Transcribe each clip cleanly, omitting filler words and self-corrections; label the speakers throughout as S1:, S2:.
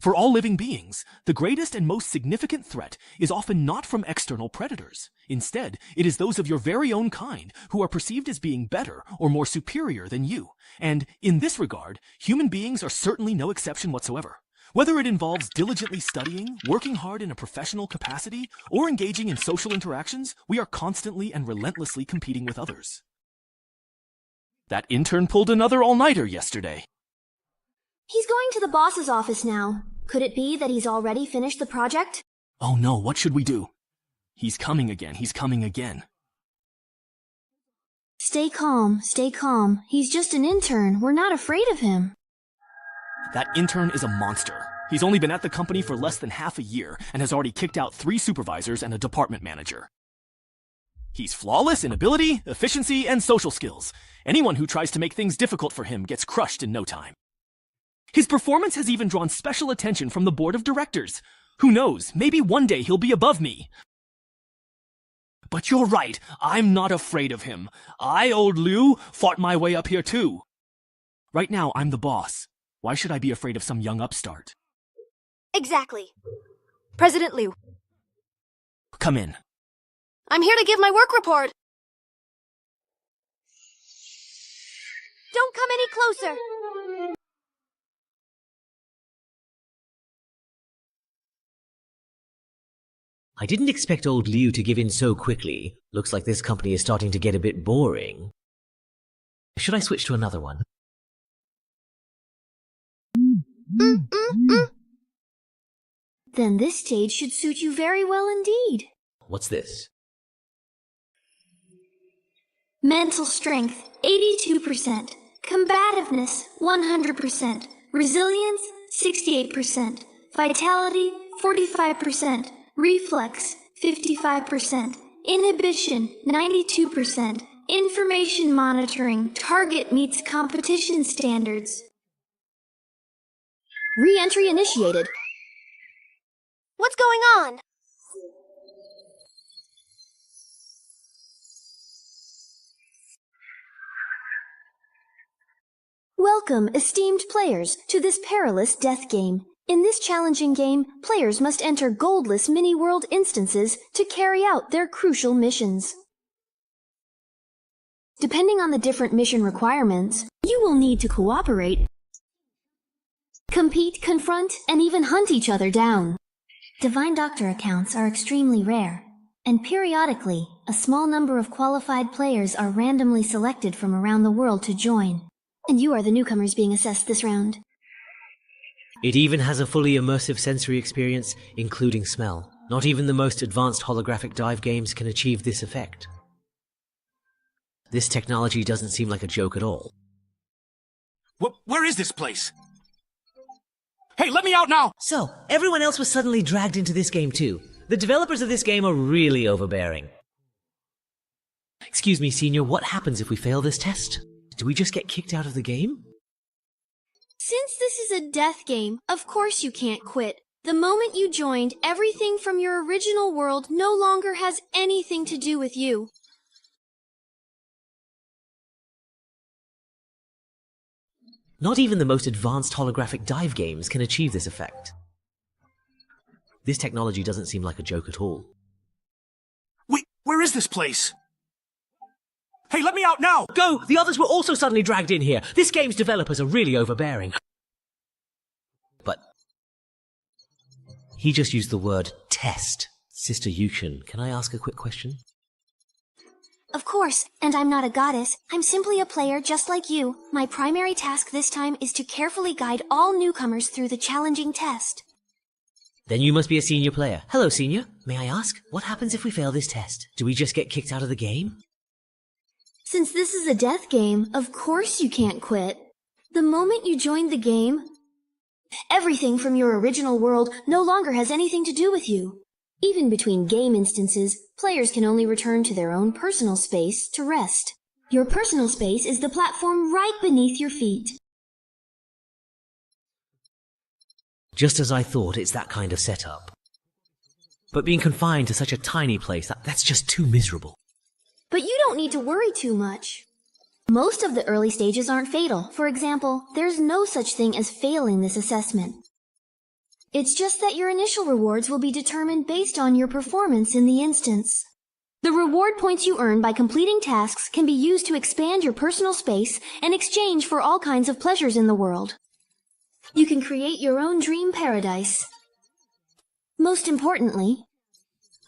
S1: For all living beings, the greatest and most significant threat is often not from external predators. Instead, it is those of your very own kind who are perceived as being better or more superior than you. And in this regard, human beings are certainly no exception whatsoever. Whether it involves diligently studying, working hard in a professional capacity, or engaging in social interactions, we are constantly and relentlessly competing with others. That intern pulled another all-nighter yesterday.
S2: He's going to the boss's office now. Could it be that he's already finished the project?
S1: Oh no, what should we do? He's coming again, he's coming again.
S2: Stay calm, stay calm. He's just an intern. We're not afraid of him.
S1: That intern is a monster. He's only been at the company for less than half a year and has already kicked out 3 supervisors and a department manager. He's flawless in ability, efficiency, and social skills. Anyone who tries to make things difficult for him gets crushed in no time. His performance has even drawn special attention from the board of directors. Who knows, maybe one day he'll be above me. But you're right, I'm not afraid of him. I, old Liu, fought my way up here too. Right now, I'm the boss. Why should I be afraid of some young upstart?
S3: Exactly. President Liu.
S1: Come in.
S3: I'm here to give my work report. Don't come any closer.
S4: I didn't expect old Liu to give in so quickly. Looks like this company is starting to get a bit boring. Should I switch to another one?
S2: Then this stage should suit you very well indeed.
S4: What's this?
S2: Mental strength, 82%. Combativeness, 100%. Resilience, 68%. Vitality, 45%. Reflex, 55%. Inhibition, 92%. Information monitoring. Target meets competition standards. Re-entry initiated.
S3: What's going on?
S2: Welcome, esteemed players, to this perilous death game. In this challenging game, players must enter goldless mini-world instances to carry out their crucial missions. Depending on the different mission requirements, you will need to cooperate, compete, confront, and even hunt each other down. Divine Doctor accounts are extremely rare, and periodically, a small number of qualified players are randomly selected from around the world to join. And you are the newcomers being assessed this round.
S4: It even has a fully immersive sensory experience, including smell. Not even the most advanced holographic dive games can achieve this effect. This technology doesn't seem like a joke at all.
S5: Where is this place? Hey, let me out now!
S4: So, everyone else was suddenly dragged into this game too. The developers of this game are really overbearing. Excuse me, Senior, what happens if we fail this test? Do we just get kicked out of the game?
S2: Since this is a death game, of course you can't quit. The moment you joined, everything from your original world no longer has anything to do with you.
S4: Not even the most advanced holographic dive games can achieve this effect. This technology doesn't seem like a joke at all.
S5: Wait, where is this place? Hey, let me out now!
S4: Go! The others were also suddenly dragged in here. This game's developers are really overbearing. But he just used the word test. Sister Yukon, can I ask a quick question?
S2: Of course, and I'm not a goddess. I'm simply a player just like you. My primary task this time is to carefully guide all newcomers through the challenging test.
S4: Then you must be a senior player. Hello, Senior. May I ask, what happens if we fail this test? Do we just get kicked out of the game?
S2: Since this is a death game, of course you can't quit. The moment you joined the game, everything from your original world no longer has anything to do with you. Even between game instances, players can only return to their own personal space to rest. Your personal space is the platform right beneath your feet.
S4: Just as I thought, it's that kind of setup. But being confined to such a tiny place, that's just too miserable.
S2: But you don't need to worry too much. Most of the early stages aren't fatal. For example, there's no such thing as failing this assessment. It's just that your initial rewards will be determined based on your performance in the instance. The reward points you earn by completing tasks can be used to expand your personal space and exchange for all kinds of pleasures in the world. You can create your own dream paradise. Most importantly,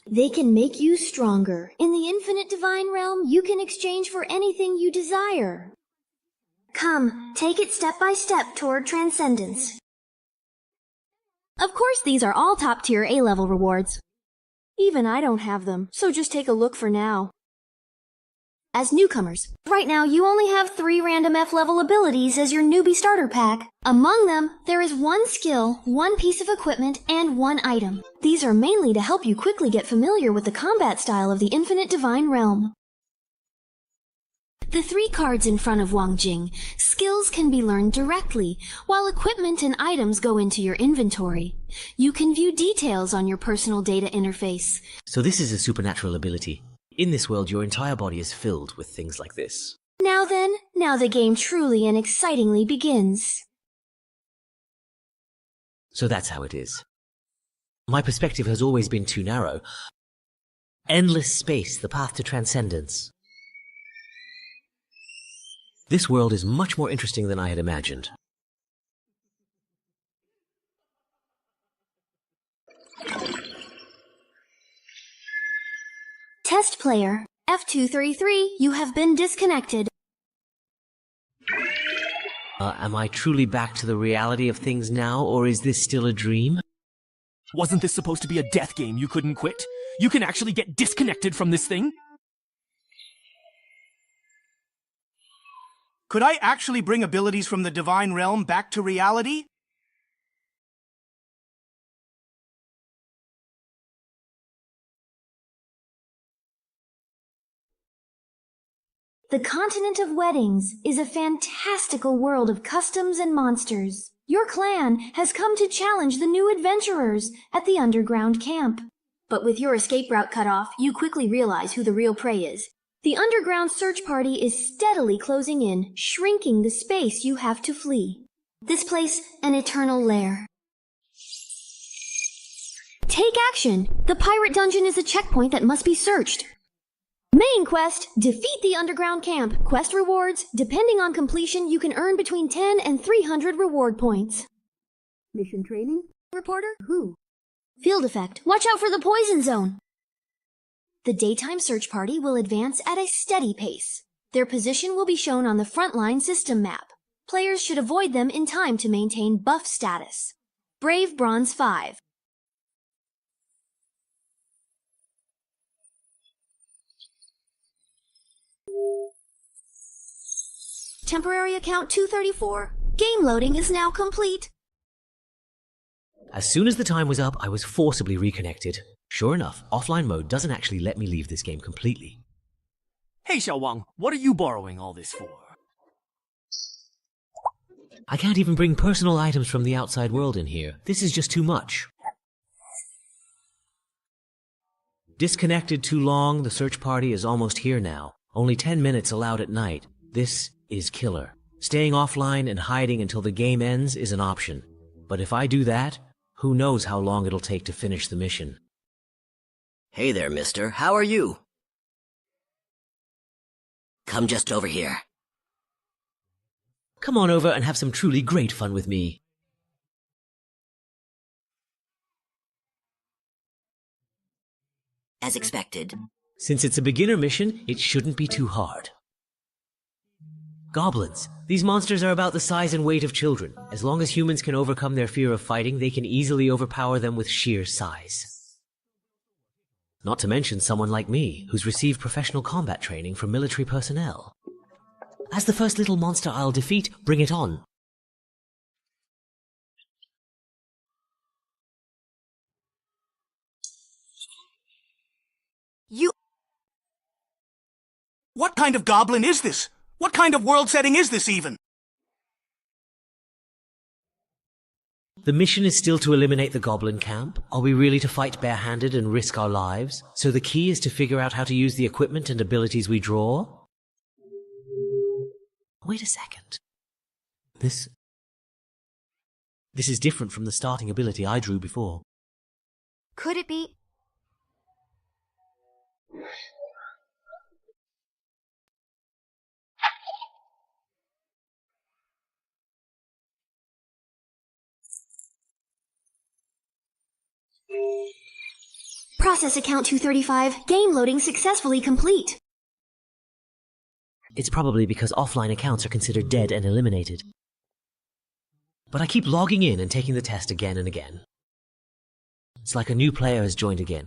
S2: they can make you stronger. In the infinite divine realm, you can exchange for anything you desire. Come, take it step by step toward transcendence. Of course, these are all top-tier A-level rewards. Even I don't have them, so just take a look for now. As newcomers, right now you only have 3 random F-level abilities as your newbie starter pack. Among them, there is 1 skill, 1 piece of equipment, and 1 item. These are mainly to help you quickly get familiar with the combat style of the infinite divine realm. The 3 cards in front of Wang Jing, skills can be learned directly, while equipment and items go into your inventory. You can view details on your personal data interface.
S4: So this is a supernatural ability. In this world, your entire body is filled with things like this.
S2: Now then, now the game truly and excitingly begins.
S4: So that's how it is. My perspective has always been too narrow. Endless space, the path to transcendence. This world is much more interesting than I had imagined.
S2: Test player, F233, you have been disconnected.
S4: Am I truly back to the reality of things now, or is this still a dream?
S1: Wasn't this supposed to be a death game you couldn't quit? You can actually get disconnected from this thing?
S5: Could I actually bring abilities from the divine realm back to reality?
S2: The continent of weddings is a fantastical world of customs and monsters. Your clan has come to challenge the new adventurers at the underground camp. But with your escape route cut off, you quickly realize who the real prey is. The underground search party is steadily closing in, shrinking the space you have to flee. This place, an eternal lair. Take action! The pirate dungeon is a checkpoint that must be searched. Main quest, defeat the underground camp. Quest rewards, depending on completion, you can earn between 10 and 300 reward points. Mission training? Reporter? Who? Field effect, watch out for the poison zone. The daytime search party will advance at a steady pace. Their position will be shown on the frontline system map. Players should avoid them in time to maintain buff status. Brave Bronze 5. Temporary account 234. Game loading is now complete.
S4: As soon as the time was up, I was forcibly reconnected. Sure enough, offline mode doesn't actually let me leave this game completely.
S1: Hey, Xiao Wang, what are you borrowing all this for?
S4: I can't even bring personal items from the outside world in here. This is just too much. Disconnected too long, the search party is almost here now. Only 10 minutes allowed at night. This is killer. Staying offline and hiding until the game ends is an option. But if I do that, who knows how long it'll take to finish the mission.
S6: Hey there, mister. How are you? Come just over here.
S4: Come on over and have some truly great fun with me.
S6: As expected.
S4: Since it's a beginner mission, it shouldn't be too hard. Goblins. These monsters are about the size and weight of children. As long as humans can overcome their fear of fighting, they can easily overpower them with sheer size. Not to mention someone like me, who's received professional combat training from military personnel. As the first little monster I'll defeat, bring it on.
S5: What kind of goblin is this? What kind of world setting is this even?
S4: The mission is still to eliminate the goblin camp. Are we really to fight barehanded and risk our lives? So the key is to figure out how to use the equipment and abilities we draw? Wait a second. This This is different from the starting ability I drew before.
S3: Could it be?
S2: Process account 235. Game loading successfully complete.
S4: It's probably because offline accounts are considered dead and eliminated. But I keep logging in and taking the test again and again. It's like a new player has joined again.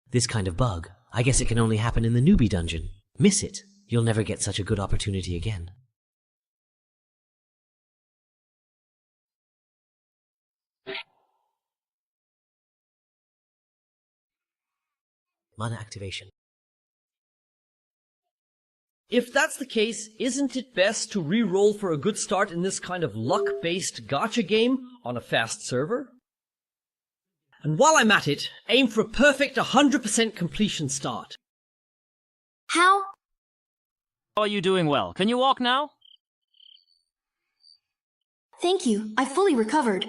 S4: This kind of bug, I guess it can only happen in the newbie dungeon. Miss it, you'll never get such a good opportunity again. Mana activation.
S7: If that's the case, isn't it best to re-roll for a good start in this kind of luck-based gacha game on a fast server? And while I'm at it, aim for a perfect 100% completion start.
S2: How?
S1: Are you doing well? Can you walk now?
S2: Thank you. I fully recovered.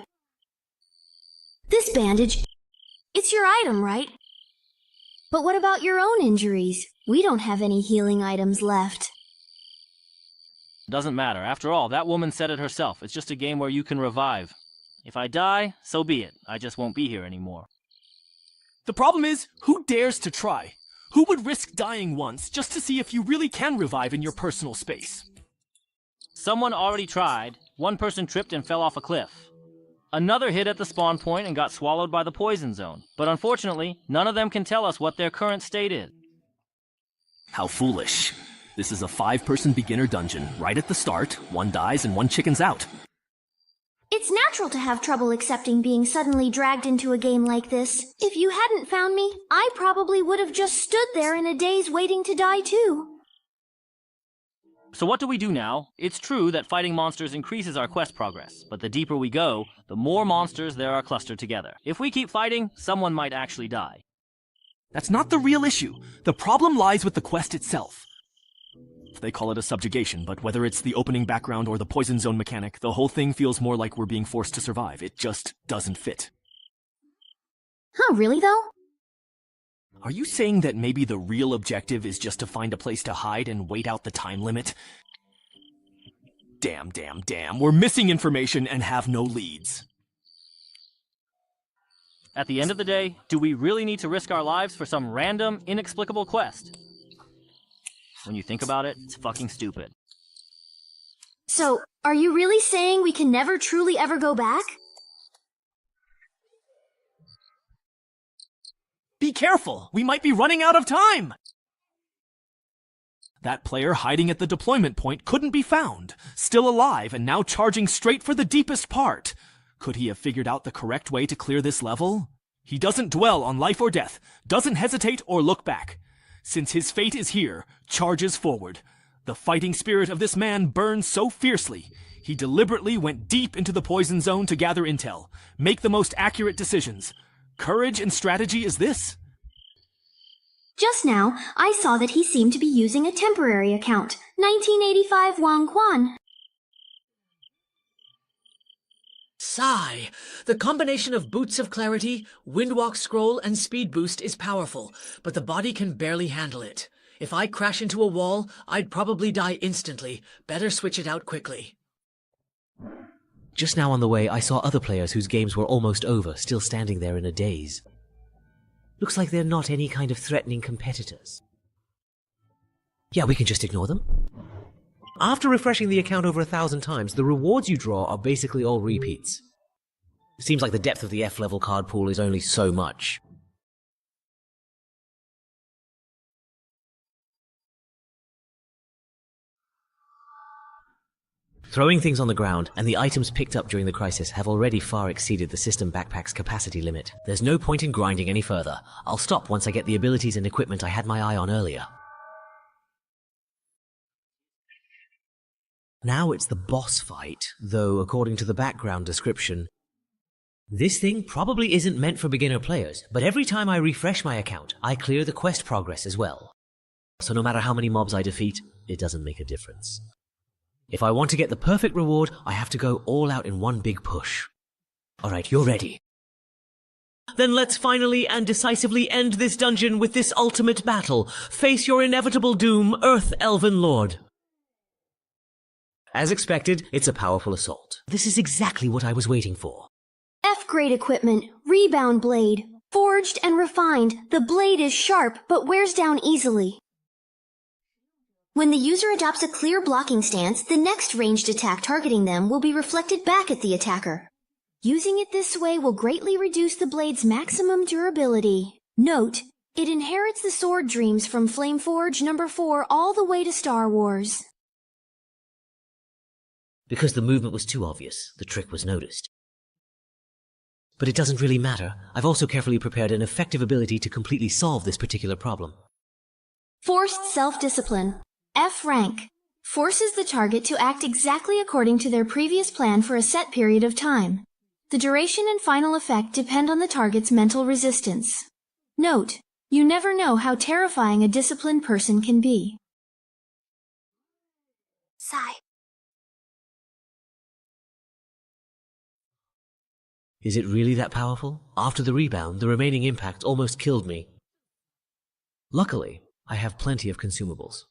S2: This bandage, it's your item, right? But what about your own injuries? We don't have any healing items left.
S1: Doesn't matter. After all, that woman said it herself. It's just a game where you can revive. If I die, so be it. I just won't be here anymore. The problem is, who dares to try? Who would risk dying once just to see if you really can revive in your personal space? Someone already tried. One person tripped and fell off a cliff. Another hit at the spawn point and got swallowed by the poison zone. But unfortunately, none of them can tell us what their current state is. How foolish. This is a 5-person beginner dungeon. Right at the start, one dies and one chickens out.
S2: It's natural to have trouble accepting being suddenly dragged into a game like this. If you hadn't found me, I probably would have just stood there in a daze waiting to die too.
S1: So what do we do now? It's true that fighting monsters increases our quest progress, but the deeper we go, the more monsters there are clustered together. If we keep fighting, someone might actually die. That's not the real issue. The problem lies with the quest itself. They call it a subjugation, but whether it's the opening background or the poison zone mechanic, the whole thing feels more like we're being forced to survive. It just doesn't fit.
S2: Huh, really though?
S1: Are you saying that maybe the real objective is just to find a place to hide and wait out the time limit? Damn. We're missing information and have no leads. At the end of the day, do we really need to risk our lives for some random, inexplicable quest? When you think about it, it's fucking stupid.
S2: So, are you really saying we can never truly ever go back?
S1: Be careful! We might be running out of time! That player hiding at the deployment point couldn't be found, still alive and now charging straight for the deepest part. Could he have figured out the correct way to clear this level? He doesn't dwell on life or death, doesn't hesitate or look back. Since his fate is here, charges forward. The fighting spirit of this man burns so fiercely, he deliberately went deep into the poison zone to gather intel, make the most accurate decisions. Courage and strategy is this?
S2: Just now, I saw that he seemed to be using a temporary account. 1985 Wang Juan.
S8: Sigh. The combination of Boots of Clarity, Windwalk Scroll, and Speed Boost is powerful, but the body can barely handle it. If I crash into a wall, I'd probably die instantly. Better switch it out quickly.
S4: Just now on the way, I saw other players whose games were almost over, still standing there in a daze. Looks like they're not any kind of threatening competitors. Yeah, we can just ignore them. After refreshing the account over 1,000 times, the rewards you draw are basically all repeats. Seems like the depth of the F-level card pool is only so much. Throwing things on the ground, and the items picked up during the crisis have already far exceeded the system backpack's capacity limit. There's no point in grinding any further. I'll stop once I get the abilities and equipment I had my eye on earlier. Now it's the boss fight, though according to the background description, this thing probably isn't meant for beginner players, but every time I refresh my account, I clear the quest progress as well. So no matter how many mobs I defeat, it doesn't make a difference. If I want to get the perfect reward, I have to go all out in one big push. Alright, you're ready. Then let's finally and decisively end this dungeon with this ultimate battle. Face your inevitable doom, Earth Elven Lord. As expected, it's a powerful assault. This is exactly what I was waiting for.
S2: F-grade equipment, rebound blade. Forged and refined, the blade is sharp but wears down easily. When the user adopts a clear blocking stance, the next ranged attack targeting them will be reflected back at the attacker. Using it this way will greatly reduce the blade's maximum durability. Note, it inherits the sword dreams from Flameforge No. 4 all the way to Star Wars.
S4: Because the movement was too obvious, the trick was noticed. But it doesn't really matter. I've also carefully prepared an effective ability to completely solve this particular problem.
S2: Forced self-discipline. F rank. Forces the target to act exactly according to their previous plan for a set period of time. The duration and final effect depend on the target's mental resistance. Note, you never know how terrifying a disciplined person can be.
S3: Sigh.
S4: Is it really that powerful? After the rebound, the remaining impact almost killed me. Luckily, I have plenty of consumables.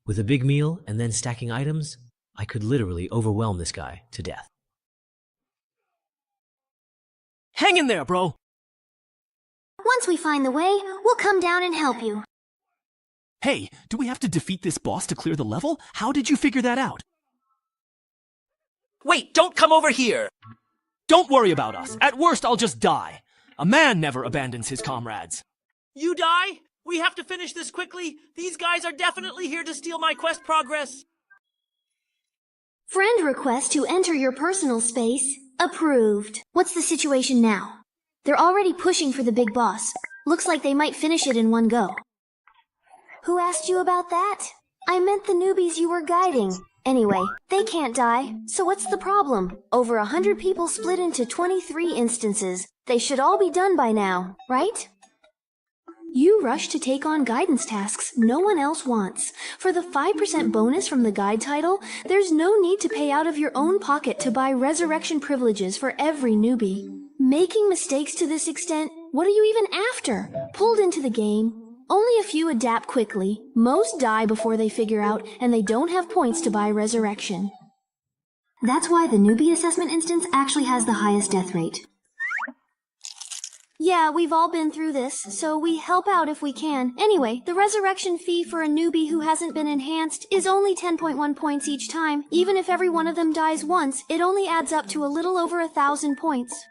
S4: With a big meal and then stacking items, I could literally overwhelm this guy to death.
S1: Hang in there, bro!
S2: Once we find the way, we'll come down and help you.
S1: Hey, do we have to defeat this boss to clear the level? How did you figure that out?
S8: Wait, don't come over here!
S1: Don't worry about us. At worst, I'll just die. A man never abandons his comrades.
S8: You die? We have to finish this quickly. These guys are definitely here to steal my quest progress.
S2: Friend request to enter your personal space. Approved. What's the situation now? They're already pushing for the big boss. Looks like they might finish it in one go. Who asked you about that? I meant the newbies you were guiding. Anyway, they can't die, so what's the problem? Over 100 people split into 23 instances. They should all be done by now, right? You rush to take on guidance tasks no one else wants. For the 5% bonus from the guide title, there's no need to pay out of your own pocket to buy resurrection privileges for every newbie. Making mistakes to this extent, what are you even after? Pulled into the game. Only a few adapt quickly, most die before they figure out, and they don't have points to buy resurrection. That's why the newbie assessment instance actually has the highest death rate. Yeah, we've all been through this, so we help out if we can. Anyway, the resurrection fee for a newbie who hasn't been enhanced is only 10.1 points each time. Even if every one of them dies once, it only adds up to a little over 1,000 points.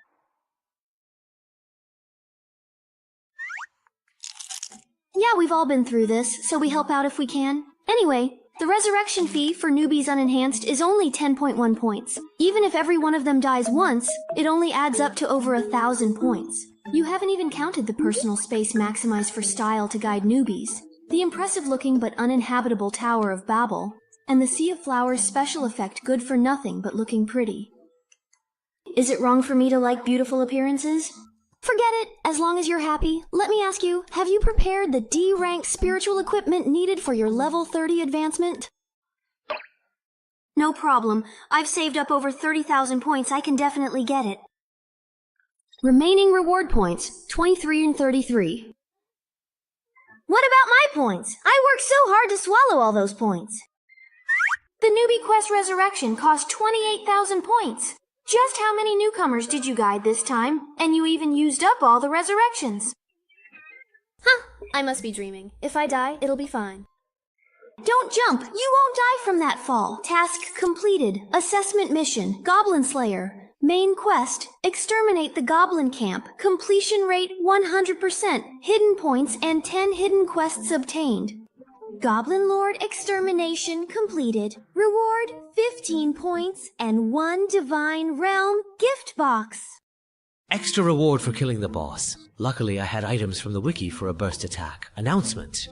S2: Yeah, we've all been through this, so we help out if we can. Anyway, the resurrection fee for newbies unenhanced is only 10.1 points. Even if every one of them dies once, it only adds up to over 1,000 points. You haven't even counted the personal space maximized for style to guide newbies, the impressive-looking but uninhabitable Tower of Babel, and the Sea of Flowers special effect good for nothing but looking pretty. Is it wrong for me to like beautiful appearances? Forget it, as long as you're happy. Let me ask you, have you prepared the D-rank spiritual equipment needed for your level 30 advancement? No problem. I've saved up over 30,000 points. I can definitely get it. Remaining reward points, 23 and 33. What about my points? I worked so hard to swallow all those points. The newbie quest resurrection cost 28,000 points. Just how many newcomers did you guide this time? And you even used up all the resurrections. Huh, I must be dreaming. If I die, it'll be fine. Don't jump! You won't die from that fall. Task completed. Assessment mission. Goblin Slayer. Main quest, exterminate the goblin camp. Completion rate 100%. Hidden points and 10 hidden quests obtained. Goblin Lord extermination completed. Reward 15 points and 1 Divine Realm gift box.
S4: Extra reward for killing the boss. Luckily, I had items from the wiki for a burst attack. Announcement.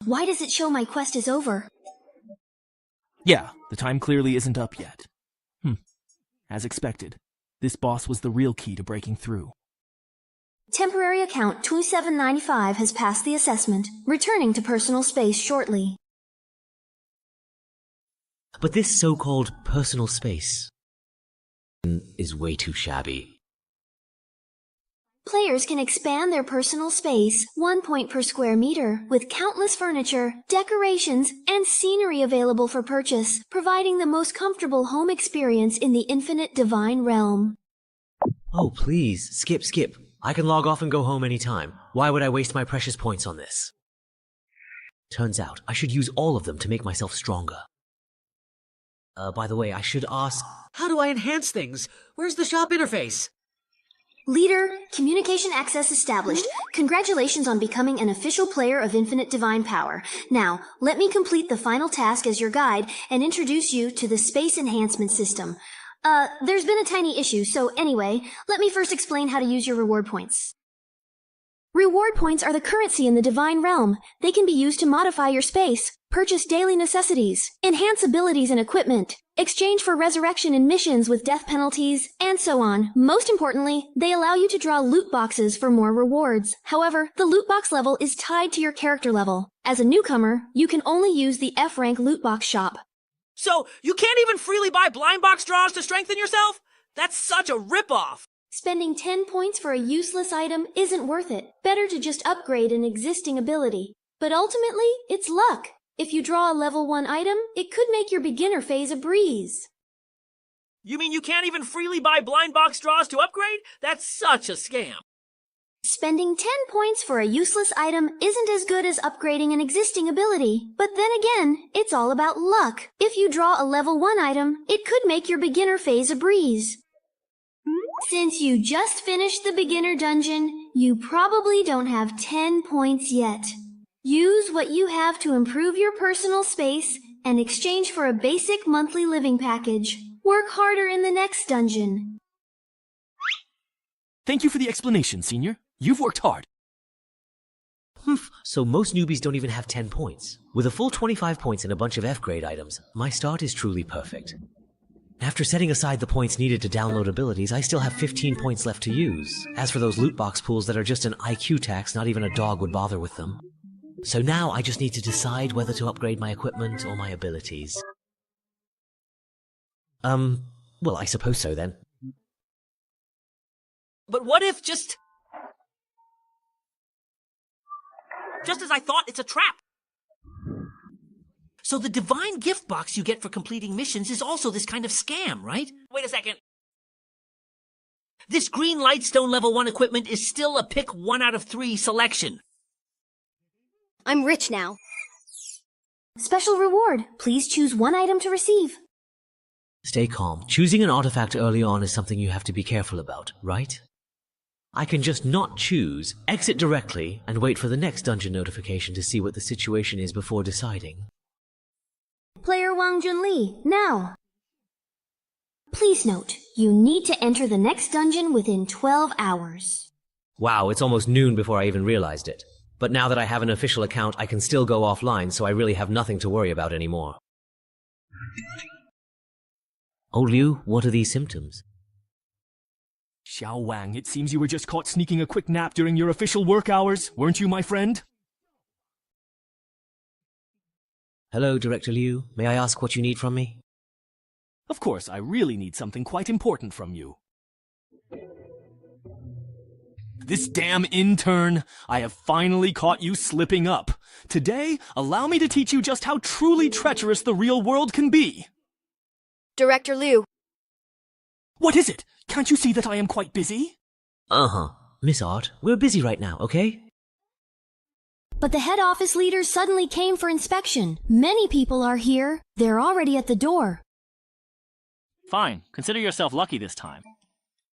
S2: Why does it show my quest is over?
S1: Yeah, the time clearly isn't up yet. As expected, this boss was the real key to breaking through.
S2: Temporary account 2795 has passed the assessment, returning to personal space shortly.
S4: But this so-called personal space is way too shabby.
S2: Players can expand their personal space 1 point per square meter with countless furniture, decorations, and scenery available for purchase, providing the most comfortable home experience in the infinite divine realm.
S4: Oh, please, skip. I can log off and go home anytime. Why would I waste my precious points on this? Turns out, I should use all of them to make myself stronger. By the way, I should ask...
S8: How do I enhance things? Where's the shop interface?
S2: Leader, communication access established. Congratulations on becoming an official player of Infinite Divine Power. Now, let me complete the final task as your guide and introduce you to the Space Enhancement System. There's been a tiny issue, so anyway, let me first explain how to use your reward points. Reward points are the currency in the Divine Realm. They can be used to modify your space, purchase daily necessities, enhance abilities and equipment, exchange for resurrection in missions with death penalties, and so on. Most importantly, they allow you to draw loot boxes for more rewards. However, the loot box level is tied to your character level. As a newcomer, you can only use the F-rank loot box shop.
S8: So, you can't even freely buy blind box draws to strengthen yourself? That's such a ripoff!
S2: Spending 10 points for a useless item isn't worth it. Better to just upgrade an existing ability. But ultimately, it's luck. If you draw a level 1 item, it could make your beginner phase a breeze.
S8: You mean you can't even freely buy blind box draws to upgrade? That's such a scam.
S2: Spending 10 points for a useless item isn't as good as upgrading an existing ability. But then again, it's all about luck. If you draw a level 1 item, it could make your beginner phase a breeze. Since you just finished the beginner dungeon, you probably don't have 10 points yet. Use what you have to improve your personal space and exchange for a basic monthly living package. Work harder in the next dungeon.
S1: Thank you for the explanation, Senior. You've worked hard.
S4: So most newbies don't even have 10 points. With a full 25 points and a bunch of F-grade items, my start is truly perfect. After setting aside the points needed to download abilities, I still have 15 points left to use. As for those loot box pools that are just an IQ tax, not even a dog would bother with them. So now I just need to decide whether to upgrade my equipment or my abilities. Well, I suppose so then.
S8: But what if just as I thought, it's a trap? So the divine gift box you get for completing missions is also this kind of scam, right? Wait a second. This green lightstone level 1 equipment is still a pick 1 out of 3 selection.
S3: I'm rich now.
S2: Special reward. Please choose 1 item to receive.
S4: Stay calm. Choosing an artifact early on is something you have to be careful about, right? I can just not choose, exit directly, and wait for the next dungeon notification to see what the situation is before deciding.
S2: Player Wang Junli, now. Please note, you need to enter the next dungeon within 12 hours.
S4: Wow, it's almost noon before I even realized it. But now that I have an official account, I can still go offline, so I really have nothing to worry about anymore. Oh, Liu, what are these symptoms?
S1: Xiao Wang, it seems you were just caught sneaking a quick nap during your official work hours, weren't you, my friend?
S4: Hello, Director Liu. May I ask what you need from me?
S1: Of course, I really need something quite important from you. This damn intern! I have finally caught you slipping up. Today, allow me to teach you just how truly treacherous the real world can be.
S3: Director Liu.
S1: What is it? Can't you see that I am quite busy?
S4: Uh-huh. Miss Art, we're busy right now, okay?
S2: But the head office leaders suddenly came for inspection. Many people are here. They're already at the door.
S9: Fine. Consider yourself lucky this time.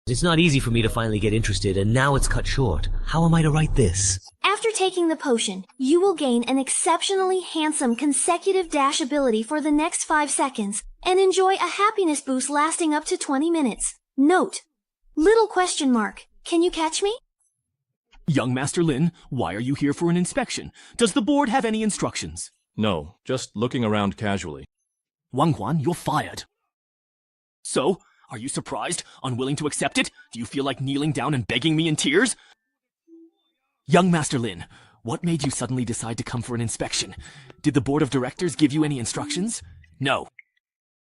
S4: It's not easy for me to finally get interested, and now it's cut short. How am I to write this?
S2: After taking the potion, you will gain an exceptionally handsome consecutive dash ability for the next 5 seconds, and enjoy a happiness boost lasting up to 20 minutes. Note, little question mark. Can you catch me?
S1: Young Master Lin, why are you here for an inspection? Does the board have any instructions?
S10: No, just looking around casually.
S1: Wang Juan, you're fired. So, are you surprised? Unwilling to accept it? Do you feel like kneeling down and begging me in tears? Young Master Lin, what made you suddenly decide to come for an inspection? Did the board of directors give you any instructions? No.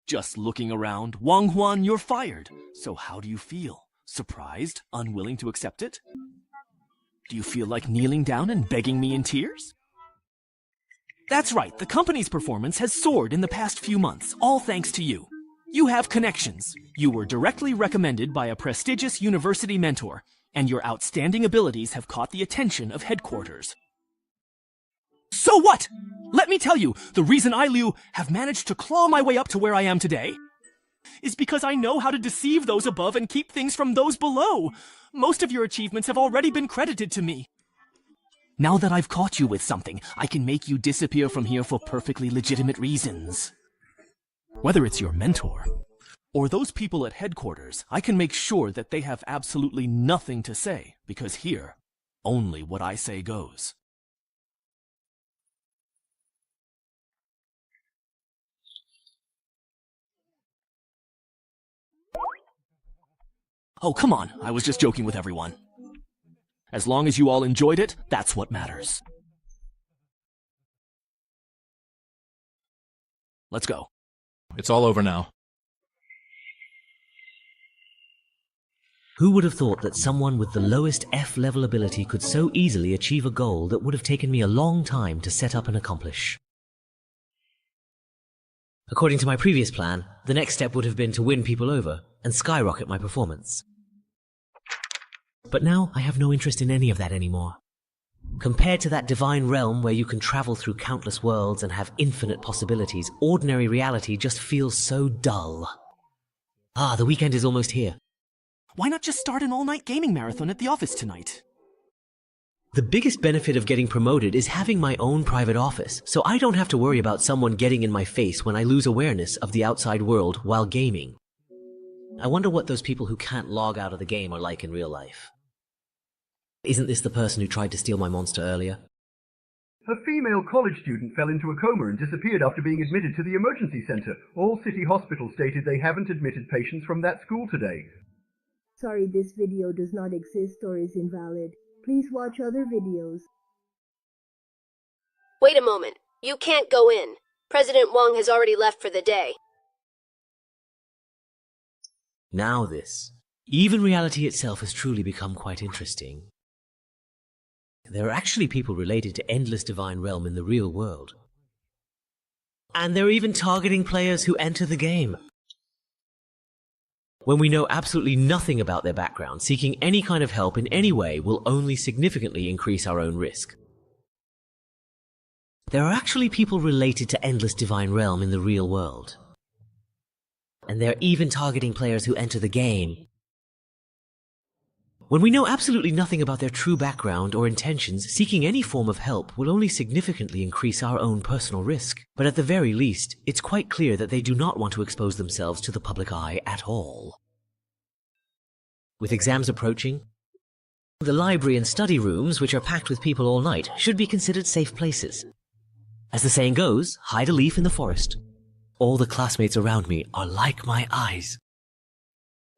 S1: Just looking around, Wang Juan, you're fired. So how do you feel? Surprised? Unwilling to accept it? Do you feel like kneeling down and begging me in tears? That's right, the company's performance has soared in the past few months, all thanks to you. You have connections. You were directly recommended by a prestigious university mentor, and your outstanding abilities have caught the attention of headquarters. So what? Let me tell you, the reason I, Liu, have managed to claw my way up to where I am today is because I know how to deceive those above and keep things from those below. Most of your achievements have already been credited to me. Now that I've caught you with something, I can make you disappear from here for perfectly legitimate reasons. Whether it's your mentor or those people at headquarters, I can make sure that they have absolutely nothing to say, because here, only what I say goes. Oh, come on, I was just joking with everyone. As long as you all enjoyed it, that's what matters. Let's go.
S10: It's all over now.
S4: Who would have thought that someone with the lowest F-level ability could so easily achieve a goal that would have taken me a long time to set up and accomplish? According to my previous plan, the next step would have been to win people over and skyrocket my performance. But now I have no interest in any of that anymore. Compared to that divine realm where you can travel through countless worlds and have infinite possibilities, ordinary reality just feels so dull. Ah, the weekend is almost here.
S1: Why not just start an all-night gaming marathon at the office tonight?
S4: The biggest benefit of getting promoted is having my own private office, so I don't have to worry about someone getting in my face when I lose awareness of the outside world while gaming. I wonder what those people who can't log out of the game are like in real life. Isn't this the person who tried to steal my monster earlier?
S11: A female college student fell into a coma and disappeared after being admitted to the emergency center. All city hospitals stated they haven't admitted patients from that school today.
S12: Sorry, this video does not exist or is invalid. Please watch other videos.
S3: Wait a moment. You can't go in. President Wang has already left for the day.
S4: Now this. Even reality itself has truly become quite interesting. There are actually people related to Endless Divine Realm in the real world. And they're even targeting players who enter the game. When we know absolutely nothing about their background, seeking any kind of help in any way will only significantly increase our own risk. There are actually people related to Endless Divine Realm in the real world. And they're even targeting players who enter the game. When we know absolutely nothing about their true background or intentions, seeking any form of help will only significantly increase our own personal risk. But at the very least, it's quite clear that they do not want to expose themselves to the public eye at all. With exams approaching, the library and study rooms, which are packed with people all night, should be considered safe places. As the saying goes, hide a leaf in the forest. All the classmates around me are like my eyes.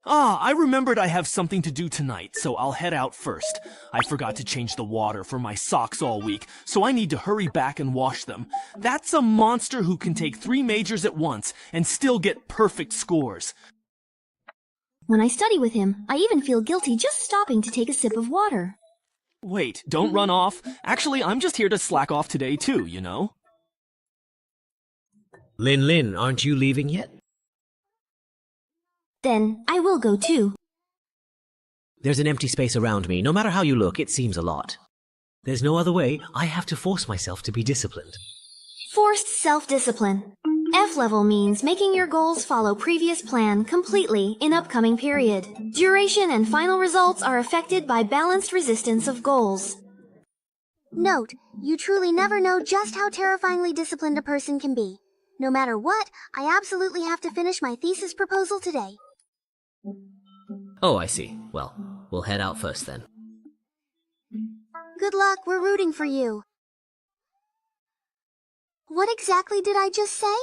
S1: Ah, I remembered I have something to do tonight, so I'll head out first. I forgot to change the water for my socks all week, so I need to hurry back and wash them. That's a monster who can take 3 majors at once and still get perfect scores.
S2: When I study with him, I even feel guilty just stopping to take a sip of water.
S1: Wait, don't run off. Actually, I'm just here to slack off today too, you know?
S4: Lin, aren't you leaving yet?
S2: Then I will go too.
S4: There's an empty space around me. No matter how you look, it seems a lot. There's no other way. I have to force myself to be disciplined.
S2: Forced self-discipline. F-level means making your goals follow previous plan completely in upcoming period. Duration and final results are affected by balanced resistance of goals.
S13: Note, you truly never know just how terrifyingly disciplined a person can be. No matter what, I absolutely have to finish my thesis proposal today.
S4: Oh, I see. Well, we'll head out first then.
S13: Good luck, we're rooting for you. What exactly did I just say?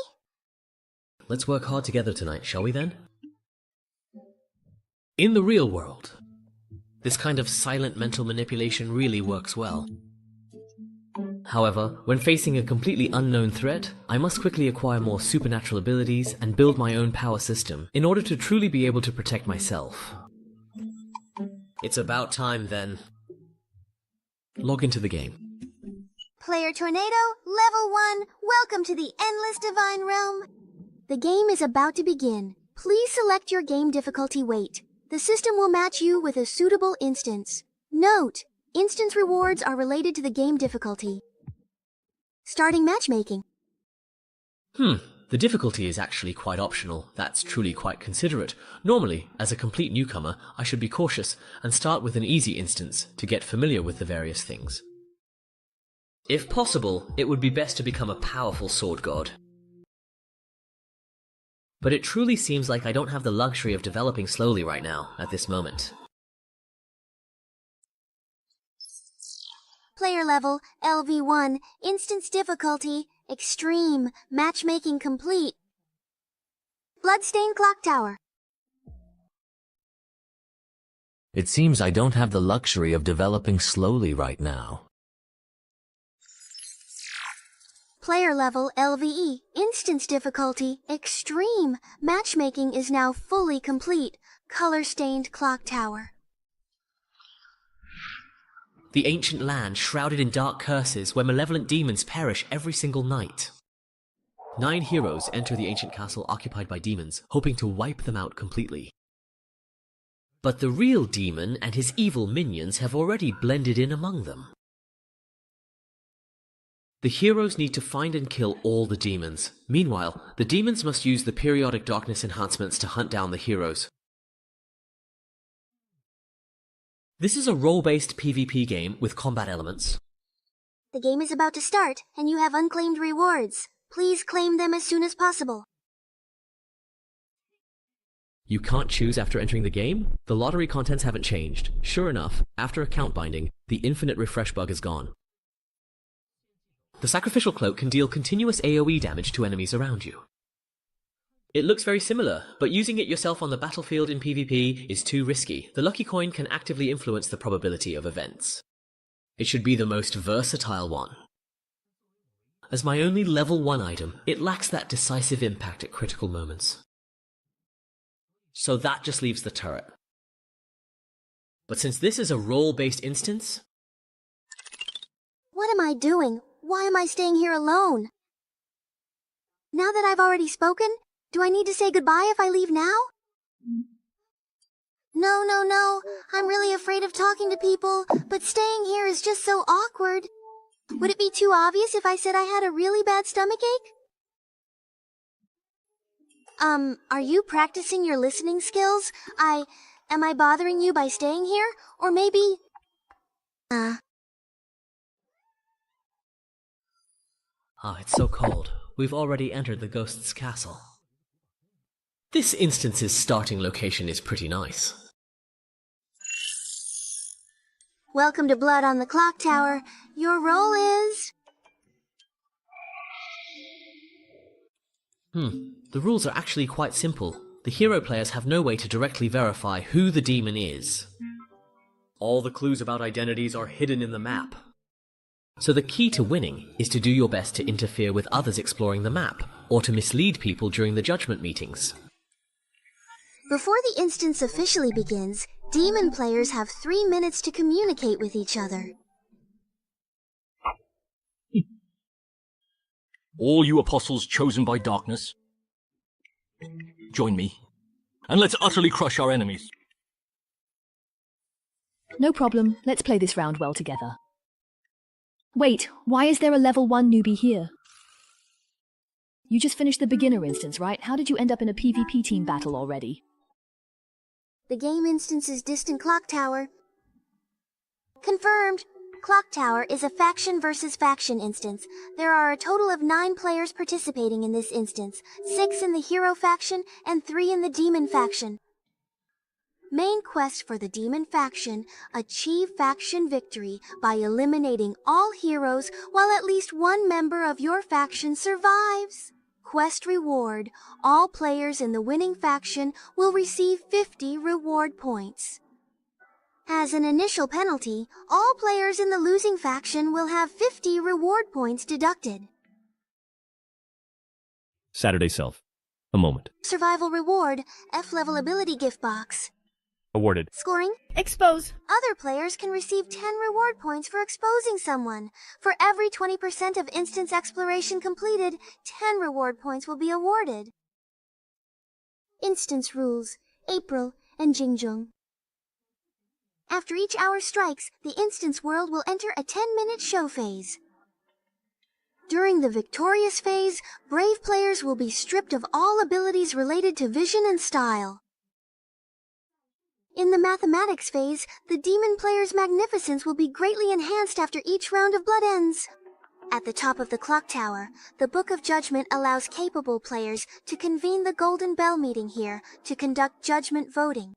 S4: Let's work hard together tonight, shall we then? In the real world, this kind of silent mental manipulation really works well. However, when facing a completely unknown threat, I must quickly acquire more supernatural abilities and build my own power system in order to truly be able to protect myself. It's about time then. Log into the game.
S13: Player Tornado, Level 1, welcome to the Endless Divine Realm. The game is about to begin. Please select your game difficulty weight. The system will match you with a suitable instance. Note, instance rewards are related to the game difficulty. Starting matchmaking.
S4: The difficulty is actually quite optional. That's truly quite considerate. Normally, as a complete newcomer, I should be cautious and start with an easy instance to get familiar with the various things. If possible, it would be best to become a powerful sword god. But it truly seems like I don't have the luxury of developing slowly right now, at this moment.
S13: Player level, LV1, instance difficulty, extreme, matchmaking complete. Bloodstained Clock Tower.
S14: It seems I don't have the luxury of developing slowly right now.
S13: Player level, LVE, instance difficulty, extreme, matchmaking is now fully complete. Color-stained Clock Tower.
S4: The ancient land shrouded in dark curses where malevolent demons perish every single night. 9 heroes enter the ancient castle occupied by demons, hoping to wipe them out completely. But the real demon and his evil minions have already blended in among them. The heroes need to find and kill all the demons. Meanwhile, the demons must use the periodic darkness enhancements to hunt down the heroes. This is a role-based PvP game with combat elements.
S13: The game is about to start, and you have unclaimed rewards. Please claim them as soon as possible.
S4: You can't choose after entering the game? The lottery contents haven't changed. Sure enough, after account binding, the infinite refresh bug is gone. The sacrificial cloak can deal continuous AoE damage to enemies around you. It looks very similar, but using it yourself on the battlefield in PvP is too risky. The lucky coin can actively influence the probability of events. It should be the most versatile one. As my only level 1 item, it lacks that decisive impact at critical moments. So that just leaves the turret. But since this is a role-based instance...
S13: What am I doing? Why am I staying here alone? Now that I've already spoken, do I need to say goodbye if I leave now? No. I'm really afraid of talking to people, but staying here is just so awkward. Would it be too obvious if I said I had a really bad stomachache? Are you practicing your listening skills? Am I bothering you by staying here? Or maybe...
S4: it's so cold. We've already entered the ghost's castle. This instance's starting location is pretty nice.
S13: Welcome to Blood on the Clock Tower. Your role is...
S4: The rules are actually quite simple. The hero players have no way to directly verify who the demon is. All the clues about identities are hidden in the map. So the key to winning is to do your best to interfere with others exploring the map, or to mislead people during the judgment meetings.
S13: Before the instance officially begins, demon players have 3 minutes to communicate with each other.
S1: All you apostles chosen by darkness, join me, and let's utterly crush our enemies.
S15: No problem. Let's play this round well together. Wait, why is there a level 1 newbie here? You just finished the beginner instance, right? How did you end up in a PvP team battle already?
S13: The game instance is Distant Clock Tower. Confirmed! Clock Tower is a faction versus faction instance. There are a total of 9 players participating in this instance, 6 in the hero faction and 3 in the demon faction. Main quest for the demon faction: achieve faction victory by eliminating all heroes while at least 1 member of your faction survives. Quest reward: all players in the winning faction will receive 50 reward points. As an initial penalty, all players in the losing faction will have 50 reward points deducted.
S16: Saturday Self. A moment.
S13: Survival reward, F-level ability gift box.
S16: Awarded.
S13: Scoring? Expose. Other players can receive 10 reward points for exposing someone. For every 20% of instance exploration completed, 10 reward points will be awarded. Instance rules, April and Jingjung. After each hour strikes, the instance world will enter a 10-minute show phase. During the victorious phase, brave players will be stripped of all abilities related to vision and style. In the mathematics phase, the demon player's magnificence will be greatly enhanced after each round of blood ends. At the top of the clock tower, the Book of Judgment allows capable players to convene the Golden Bell meeting here to conduct judgment voting.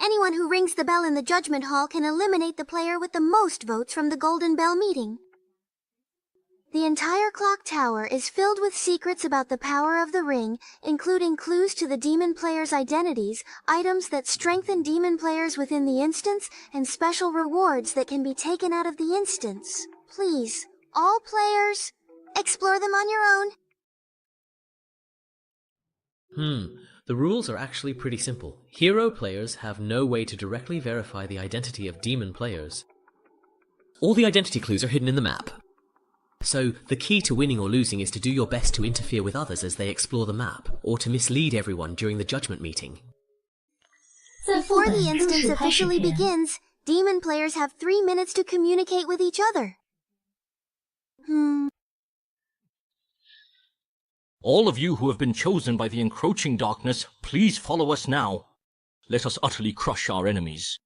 S13: Anyone who rings the bell in the judgment hall can eliminate the player with the most votes from the Golden Bell meeting. The entire clock tower is filled with secrets about the power of the ring, including clues to the demon players' identities, items that strengthen demon players within the instance, and special rewards that can be taken out of the instance. Please, all players, explore them on your own.
S4: The rules are actually pretty simple. Hero players have no way to directly verify the identity of demon players. All the identity clues are hidden in the map. So, the key to winning or losing is to do your best to interfere with others as they explore the map, or to mislead everyone during the judgment meeting.
S13: Before the instance officially begins, demon players have 3 minutes to communicate with each other.
S5: All of you who have been chosen by the encroaching darkness, please follow us now. Let us utterly crush our enemies.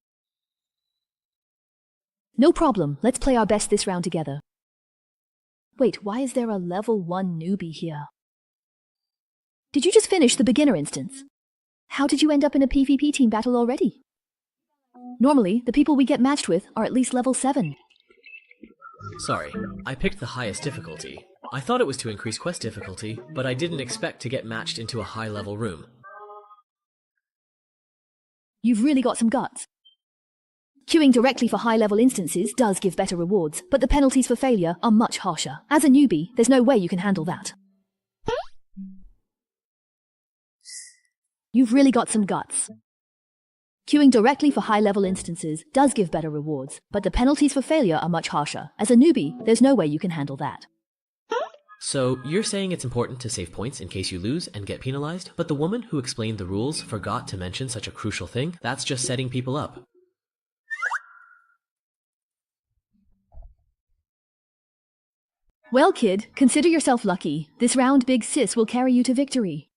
S15: No problem. Let's play our best this round together. Wait, why is there a level 1 newbie here? Did you just finish the beginner instance? How did you end up in a PvP team battle already? Normally, the people we get matched with are at least level 7.
S4: Sorry, I picked the highest difficulty. I thought it was to increase quest difficulty, but I didn't expect to get matched into a high-level room.
S15: You've really got some guts. Queuing directly for high-level instances does give better rewards, but the penalties for failure are much harsher. As a newbie, there's no way you can handle that. You've really got some guts. Queuing directly for high-level instances does give better rewards, but the penalties for failure are much harsher. As a newbie, there's no way you can handle that.
S4: So, you're saying it's important to save points in case you lose and get penalized, but the woman who explained the rules forgot to mention such a crucial thing? That's just setting people up.
S15: Well, kid, consider yourself lucky. This round Big Sis will carry you to victory.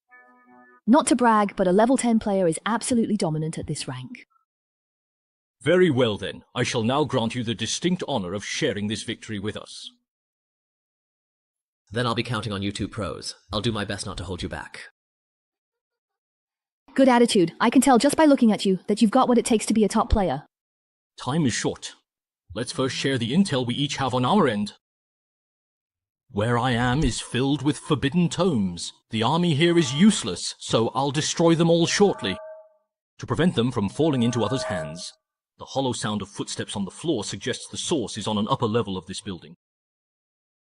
S15: Not to brag, but a level 10 player is absolutely dominant at this rank.
S5: Very well then, I shall now grant you the distinct honor of sharing this victory with us.
S4: Then I'll be counting on you two pros. I'll do my best not to hold you back.
S15: Good attitude. I can tell just by looking at you that you've got what it takes to be a top player.
S5: Time is short. Let's first share the intel we each have on our end. Where I am is filled with forbidden tomes. The army here is useless, so I'll destroy them all shortly, to prevent them from falling into others' hands. The hollow sound of footsteps on the floor suggests the source is on an upper level of this building.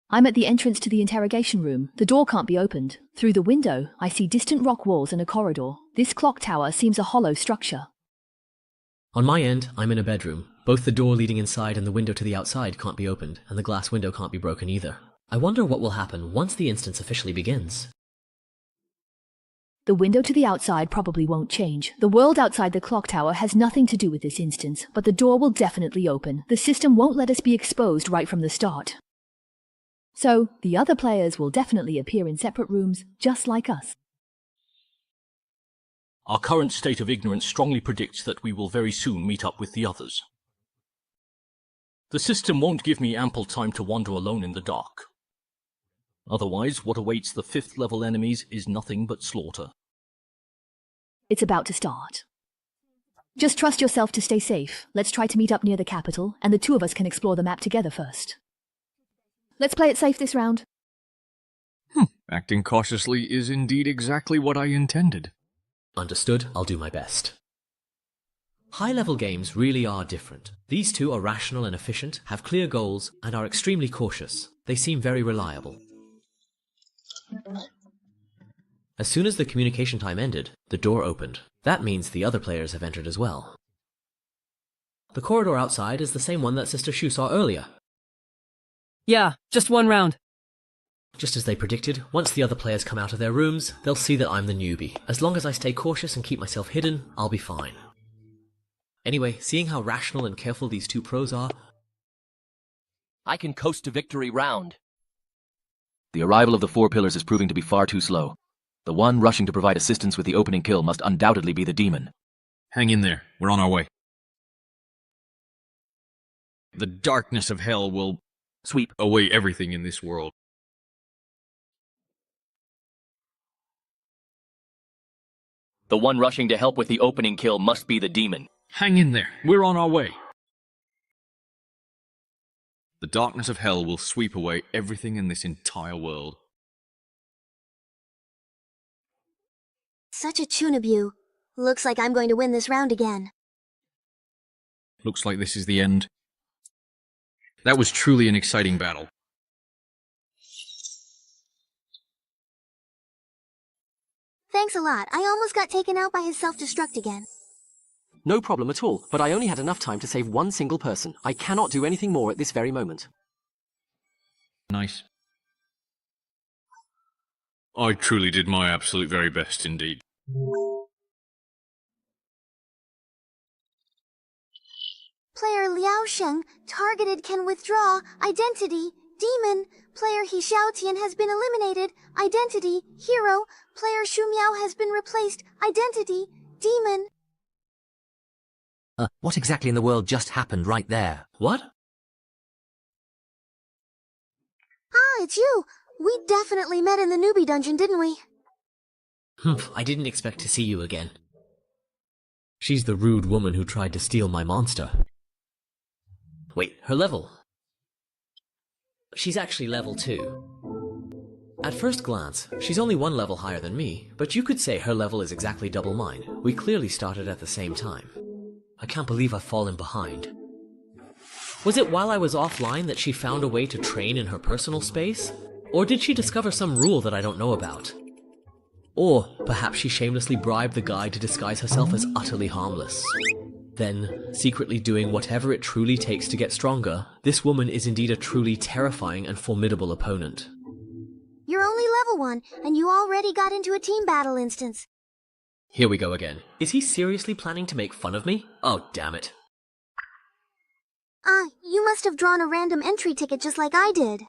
S15: I'm at the entrance to the interrogation room. The door can't be opened. Through the window, I see distant rock walls and a corridor. This clock tower seems a hollow structure.
S4: On my end, I'm in a bedroom. Both the door leading inside and the window to the outside can't be opened, and the glass window can't be broken either. I wonder what will happen once the instance officially begins.
S15: The window to the outside probably won't change. The world outside the clock tower has nothing to do with this instance, but the door will definitely open. The system won't let us be exposed right from the start. So, the other players will definitely appear in separate rooms, just like us.
S5: Our current state of ignorance strongly predicts that we will very soon meet up with the others. The system won't give me ample time to wander alone in the dark. Otherwise, what awaits the 5th level enemies is nothing but slaughter.
S15: It's about to start. Just trust yourself to stay safe. Let's try to meet up near the capital, and the two of us can explore the map together first. Let's play it safe this round.
S10: Acting cautiously is indeed exactly what I intended.
S4: Understood. I'll do my best. High-level games really are different. These two are rational and efficient, have clear goals, and are extremely cautious. They seem very reliable. As soon as the communication time ended, the door opened. That means the other players have entered as well. The corridor outside is the same one that Sister Shu saw earlier.
S17: Yeah, just one round.
S4: Just as they predicted, once the other players come out of their rooms, they'll see that I'm the newbie. As long as I stay cautious and keep myself hidden, I'll be fine. Anyway, seeing how rational and careful these two pros are,
S18: I can coast to victory round. The arrival of the four pillars is proving to be far too slow. The one rushing to provide assistance with the opening kill must undoubtedly be the demon.
S10: Hang in there. We're on our way. The darkness of hell will
S18: sweep
S10: away everything in this world.
S18: The one rushing to help with the opening kill must be the demon.
S10: Hang in there. We're on our way. The darkness of hell will sweep away everything in this entire world.
S13: Such a Chunabu. Looks like I'm going to win this round again.
S10: Looks like this is the end. That was truly an exciting battle.
S13: Thanks a lot. I almost got taken out by his self-destruct again.
S19: No problem at all, but I only had enough time to save one single person. I cannot do anything more at this very moment.
S10: Nice. I truly did my absolute very best indeed.
S13: Player Liao Sheng, targeted, can withdraw. Identity, demon. Player He Xiaotian has been eliminated. Identity, hero. Player Shu Miao has been replaced. Identity, demon.
S14: What exactly in the world just happened right there?
S4: What?
S13: Ah, it's you. We definitely met in the newbie dungeon, didn't we?
S4: I didn't expect to see you again. She's the rude woman who tried to steal my monster. Wait, her level? She's actually level 2. At first glance, she's only one level higher than me, but you could say her level is exactly double mine. We clearly started at the same time. I can't believe I've fallen behind. Was it while I was offline that she found a way to train in her personal space? Or did she discover some rule that I don't know about? Or perhaps she shamelessly bribed the guide to disguise herself as utterly harmless. Then, secretly doing whatever it truly takes to get stronger, this woman is indeed a truly terrifying and formidable opponent.
S13: You're only level 1, and you already got into a team battle instance.
S4: Here we go again. Is he seriously planning to make fun of me? Oh, damn it.
S13: You must have drawn a random entry ticket just like I did.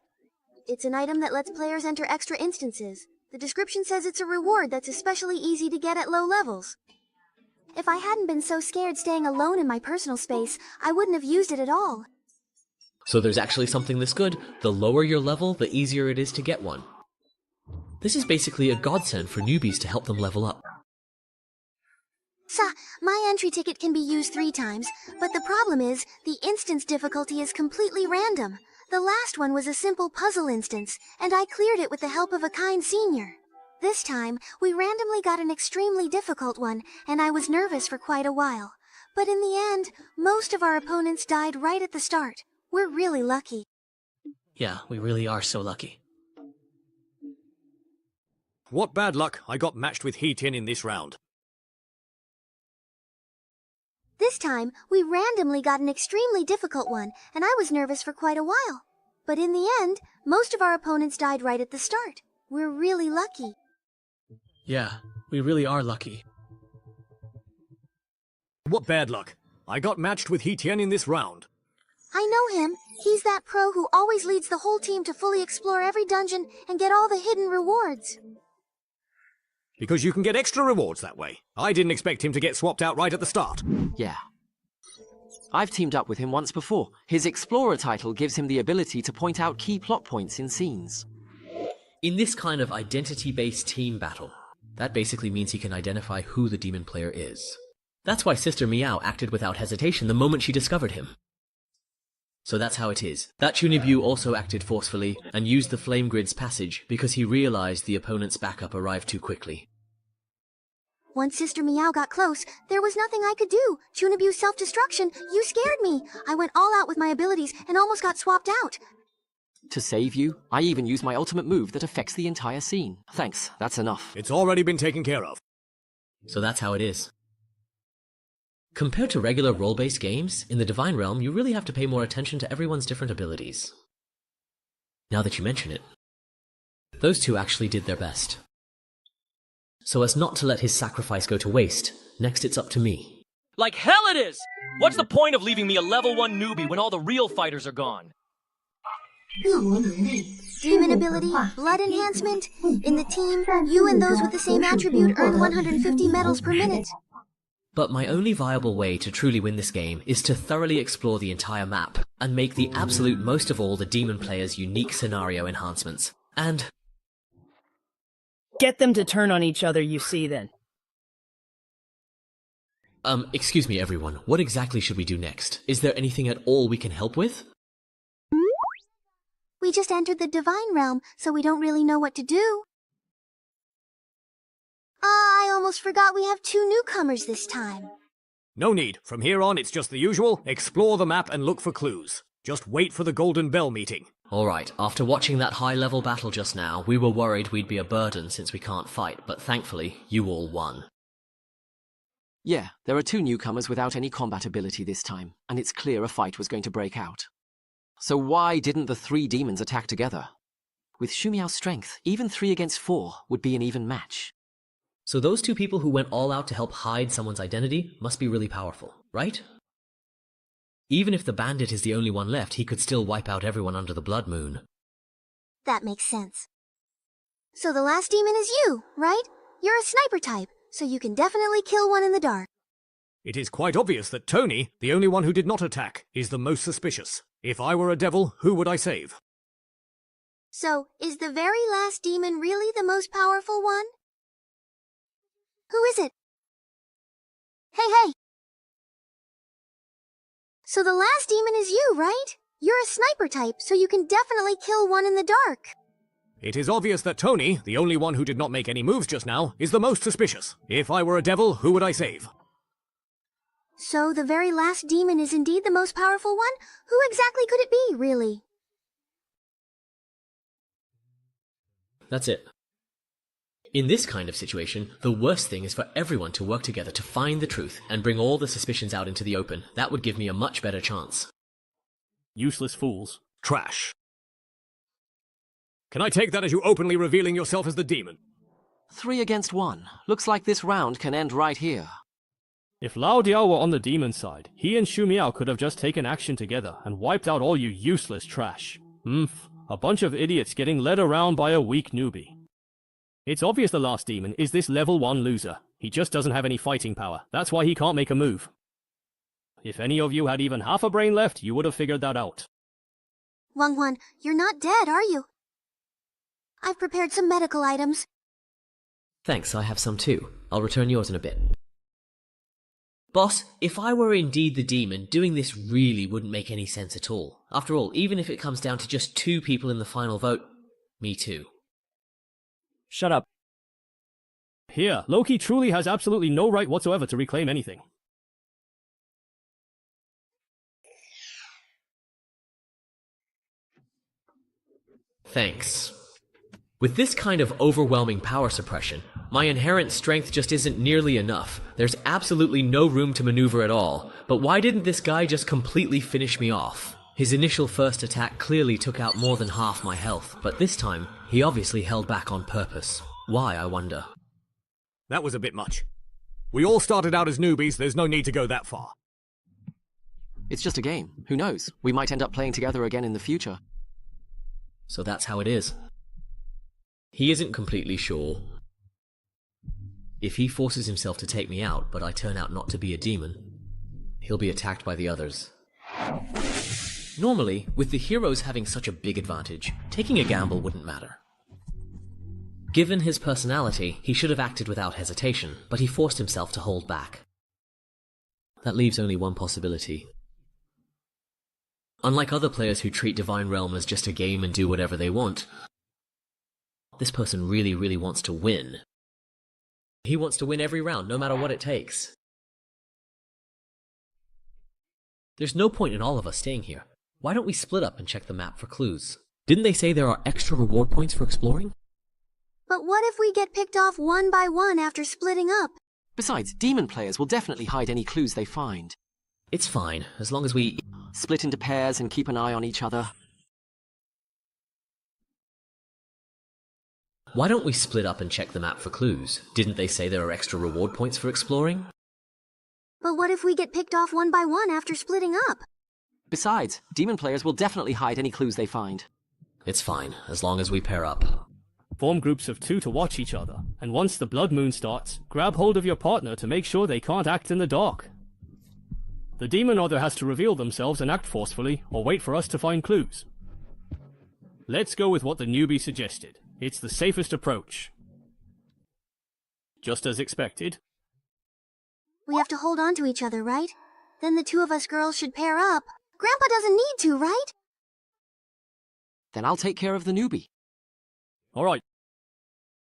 S13: It's an item that lets players enter extra instances. The description says it's a reward that's especially easy to get at low levels. If I hadn't been so scared staying alone in my personal space, I wouldn't have used it at all.
S4: So there's actually something this good. The lower your level, the easier it is to get one. This is basically a godsend for newbies to help them level up.
S13: My entry ticket can be used 3 times, but the problem is, the instance difficulty is completely random. The last one was a simple puzzle instance, and I cleared it with the help of a kind senior. This time, we randomly got an extremely difficult one, and I was nervous for quite a while. But in the end, most of our opponents died right at the start. We're really lucky.
S4: Yeah, we really are so lucky.
S1: What bad luck, I got matched with He Tian in this round.
S13: This time, we randomly got an extremely difficult one, and I was nervous for quite a while. But in the end, most of our opponents died right at the start. We're really lucky.
S4: Yeah, we really are lucky.
S1: What bad luck, I got matched with He Tian in this round.
S13: I know him. He's that pro who always leads the whole team to fully explore every dungeon and get all the hidden rewards.
S1: Because you can get extra rewards that way. I didn't expect him to get swapped out right at the start.
S19: Yeah. I've teamed up with him once before. His Explorer title gives him the ability to point out key plot points in scenes.
S4: In this kind of identity-based team battle, that basically means he can identify who the demon player is. That's why Sister Miao acted without hesitation the moment she discovered him. So that's how it is. That Chunibu also acted forcefully and used the Flame Grid's passage because he realized the opponent's backup arrived too quickly.
S13: Once Sister Meow got close, there was nothing I could do. Chunibyu self-destruction, you scared me. I went all out with my abilities and almost got swapped out.
S19: To save you, I even used my ultimate move that affects the entire scene. Thanks, that's enough.
S20: It's already been taken care of.
S4: So that's how it is. Compared to regular role-based games, in the Divine Realm you really have to pay more attention to everyone's different abilities. Now that you mention it, those two actually did their best. So as not to let his sacrifice go to waste, next it's up to me.
S21: Like hell it is! What's the point of leaving me a level 1 newbie when all the real fighters are gone?
S13: Demon ability, blood enhancement. In the team, you and those with the same attribute earn 150 medals per minute.
S4: But my only viable way to truly win this game is to thoroughly explore the entire map, and make the absolute most of all the demon player's unique scenario enhancements. And
S17: get them to turn on each other, you see, then.
S4: Excuse me everyone, what exactly should we do next? Is there anything at all we can help with?
S13: We just entered the Divine Realm, so we don't really know what to do. I almost forgot we have 2 newcomers this time.
S20: No need. From here on, it's just the usual. Explore the map and look for clues. Just wait for the Golden Bell meeting.
S4: Alright, after watching that high-level battle just now, we were worried we'd be a burden since we can't fight, but thankfully, you all won.
S19: Yeah, there are 2 newcomers without any combat ability this time, and it's clear a fight was going to break out. So why didn't the 3 demons attack together? With Shumiao's strength, even 3 against 4 would be an even match.
S4: So those 2 people who went all out to help hide someone's identity must be really powerful, right? Even if the bandit is the only one left, he could still wipe out everyone under the Blood Moon.
S13: That makes sense. So the last demon is you, right? You're a sniper type, so you can definitely kill one in the dark.
S20: It is quite obvious that Tony, the only one who did not attack, is the most suspicious. If I were a devil, who would I save?
S13: So, is the very last demon really the most powerful one? Who is it? Hey! So the last demon is you, right? You're a sniper type, so you can definitely kill one in the dark.
S20: It is obvious that Tony, the only one who did not make any moves just now, is the most suspicious. If I were a devil, who would I save?
S13: So the very last demon is indeed the most powerful one? Who exactly could it be, really?
S4: That's it. In this kind of situation, the worst thing is for everyone to work together to find the truth and bring all the suspicions out into the open. That would give me a much better chance.
S1: Useless fools.
S20: Trash. Can I take that as you openly revealing yourself as the demon?
S19: 3 against 1. Looks like this round can end right here.
S1: If Lao Diao were on the demon side, he and Shu Miao could have just taken action together and wiped out all you useless trash. A bunch of idiots getting led around by a weak newbie. It's obvious the last demon is this level 1 loser. He just doesn't have any fighting power. That's why he can't make a move. If any of you had even half a brain left, you would have figured that out.
S13: Wang Juan, you're not dead, are you? I've prepared some medical items.
S4: Thanks, I have some too. I'll return yours in a bit. Boss, if I were indeed the demon, doing this really wouldn't make any sense at all. After all, even if it comes down to just 2 people in the final vote, me too.
S1: Shut up. Here, Loki truly has absolutely no right whatsoever to reclaim anything.
S4: Thanks. With this kind of overwhelming power suppression, my inherent strength just isn't nearly enough. There's absolutely no room to maneuver at all. But why didn't this guy just completely finish me off? His initial first attack clearly took out more than half my health, but this time, he obviously held back on purpose. Why, I wonder?
S20: That was a bit much. We all started out as newbies, there's no need to go that far.
S19: It's just a game. Who knows? We might end up playing together again in the future.
S4: So that's how it is. He isn't completely sure. If he forces himself to take me out, but I turn out not to be a demon, he'll be attacked by the others. Normally, with the heroes having such a big advantage, taking a gamble wouldn't matter. Given his personality, he should have acted without hesitation, but he forced himself to hold back. That leaves only one possibility. Unlike other players who treat Divine Realm as just a game and do whatever they want, this person really wants to win. He wants to win every round, no matter what it takes. There's no point in all of us staying here. Why don't we split up and check the map for clues? Didn't they say there are extra reward points for exploring?
S13: But what if we get picked off one by one after splitting up?
S19: Besides, demon players will definitely hide any clues they find.
S4: It's fine, as long as we
S19: split into pairs and keep an eye on each other.
S4: Why don't we split up and check the map for clues? Didn't they say there are extra reward points for exploring?
S13: But what if we get picked off one by one after splitting up?
S19: Besides, demon players will definitely hide any clues they find.
S4: It's fine, as long as we pair up.
S1: Form groups of 2 to watch each other, and once the blood moon starts, grab hold of your partner to make sure they can't act in the dark. The demon either has to reveal themselves and act forcefully, or wait for us to find clues. Let's go with what the newbie suggested. It's the safest approach. Just as expected.
S13: We have to hold on to each other, right? Then the two of us girls should pair up. Grandpa doesn't need to, right?
S19: Then I'll take care of the newbie.
S1: Alright.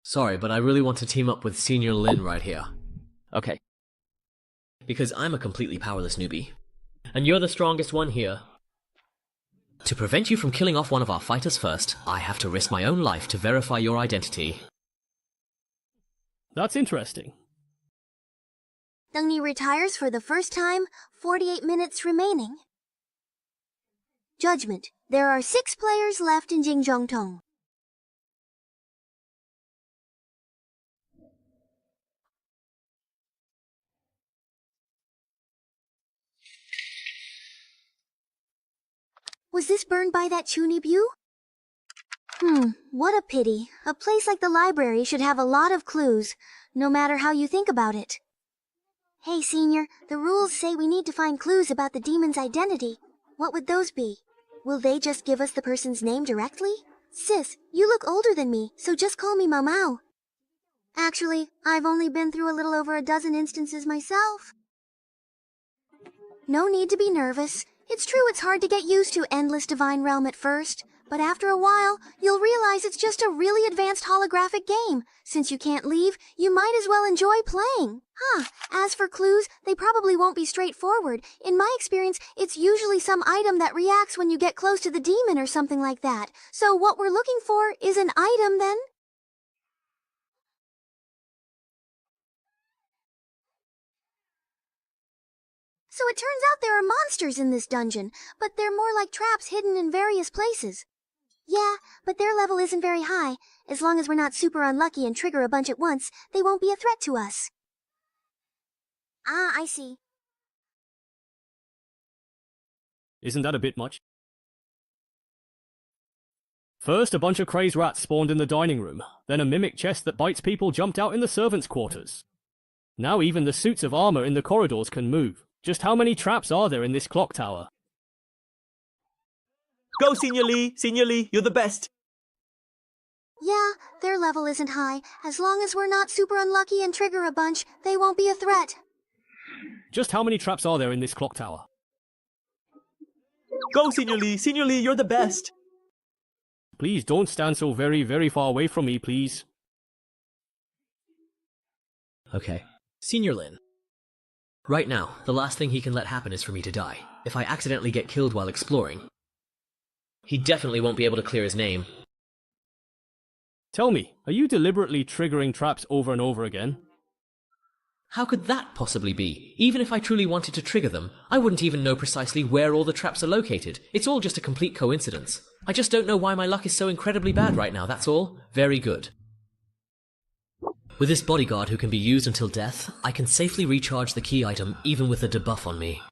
S4: Sorry, but I really want to team up with Senior Lin right here.
S19: Okay.
S4: Because I'm a completely powerless newbie. And you're the strongest one here. To prevent you from killing off one of our fighters first, I have to risk my own life to verify your identity.
S1: That's interesting.
S13: Dengni retires for the first time, 48 minutes remaining. Judgment. There are 6 players left in Jingzhongtong. Was this burned by that Chunibu? What a pity. A place like the library should have a lot of clues, no matter how you think about it. Hey, Senior, the rules say we need to find clues about the demon's identity. What would those be? Will they just give us the person's name directly? Sis, you look older than me, so just call me Mao Mao. Actually, I've only been through a little over a dozen instances myself. No need to be nervous. It's true it's hard to get used to Endless Divine Realm at first, but after a while, you'll realize it's just a really advanced holographic game. Since you can't leave, you might as well enjoy playing. As for clues, they probably won't be straightforward. In my experience, it's usually some item that reacts when you get close to the demon or something like that. So what we're looking for is an item then? So it turns out there are monsters in this dungeon, but they're more like traps hidden in various places. Yeah, but their level isn't very high. As long as we're not super unlucky and trigger a bunch at once, they won't be a threat to us. I see.
S1: Isn't that a bit much? First, a bunch of crazed rats spawned in the dining room. Then a mimic chest that bites people jumped out in the servants' quarters. Now even the suits of armor in the corridors can move. Just how many traps are there in this clock tower?
S21: Go, Senior Lee! Senior Lee, you're the best!
S13: Yeah, their level isn't high. As long as we're not super unlucky and trigger a bunch, they won't be a threat.
S1: Just how many traps are there in this clock tower?
S21: Go, Senior Lee! Senior Lee, you're the best!
S1: Please don't stand so very, very far away from me, please.
S4: Okay. Senior Lin. Right now, the last thing he can let happen is for me to die. If I accidentally get killed while exploring, he definitely won't be able to clear his name.
S1: Tell me, are you deliberately triggering traps over and over again?
S4: How could that possibly be? Even if I truly wanted to trigger them, I wouldn't even know precisely where all the traps are located. It's all just a complete coincidence. I just don't know why my luck is so incredibly bad right now, that's all. Very good. With this bodyguard who can be used until death, I can safely recharge the key item even with a debuff on me.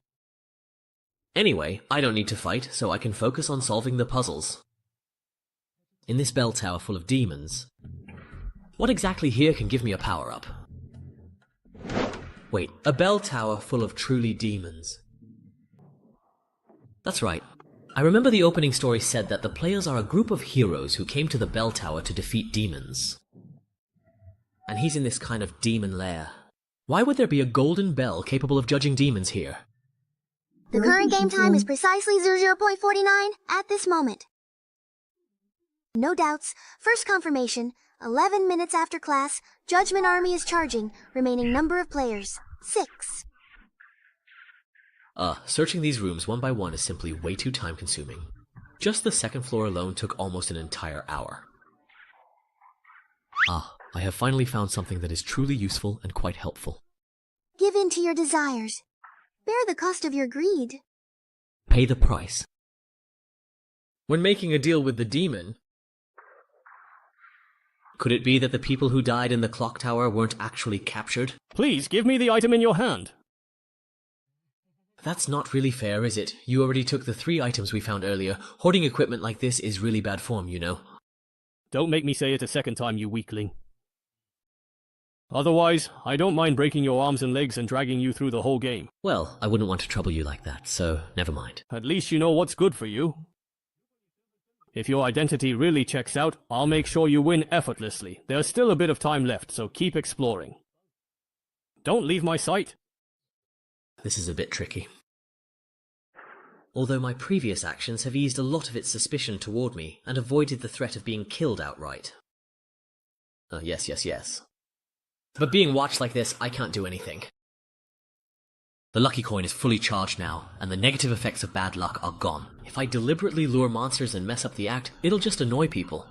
S4: Anyway, I don't need to fight, so I can focus on solving the puzzles. In this bell tower full of demons, what exactly here can give me a power-up? Wait, a bell tower full of truly demons. That's right. I remember the opening story said that the players are a group of heroes who came to the bell tower to defeat demons. And he's in this kind of demon lair. Why would there be a golden bell capable of judging demons here?
S13: The current game time is precisely 00.49 at this moment. No doubts. First confirmation. 11 minutes after class, Judgment Army is charging. Remaining number of players, 6.
S4: Searching these rooms one by one is simply way too time-consuming. Just the second floor alone took almost an entire hour. I have finally found something that is truly useful and quite helpful.
S13: Give in to your desires. Bear the cost of your greed.
S4: Pay the price.
S20: When making a deal with the demon...
S4: Could it be that the people who died in the clock tower weren't actually captured?
S1: Please, give me the item in your hand.
S4: That's not really fair, is it? You already took the 3 items we found earlier. Hoarding equipment like this is really bad form, you know.
S1: Don't make me say it a second time, you weakling. Otherwise, I don't mind breaking your arms and legs and dragging you through the whole game.
S4: Well, I wouldn't want to trouble you like that, so never mind.
S1: At least you know what's good for you. If your identity really checks out, I'll make sure you win effortlessly. There's still a bit of time left, so keep exploring. Don't leave my sight.
S4: This is a bit tricky. Although my previous actions have eased a lot of its suspicion toward me and avoided the threat of being killed outright. Yes. But being watched like this, I can't do anything. The lucky coin is fully charged now, and the negative effects of bad luck are gone. If I deliberately lure monsters and mess up the act, it'll just annoy people.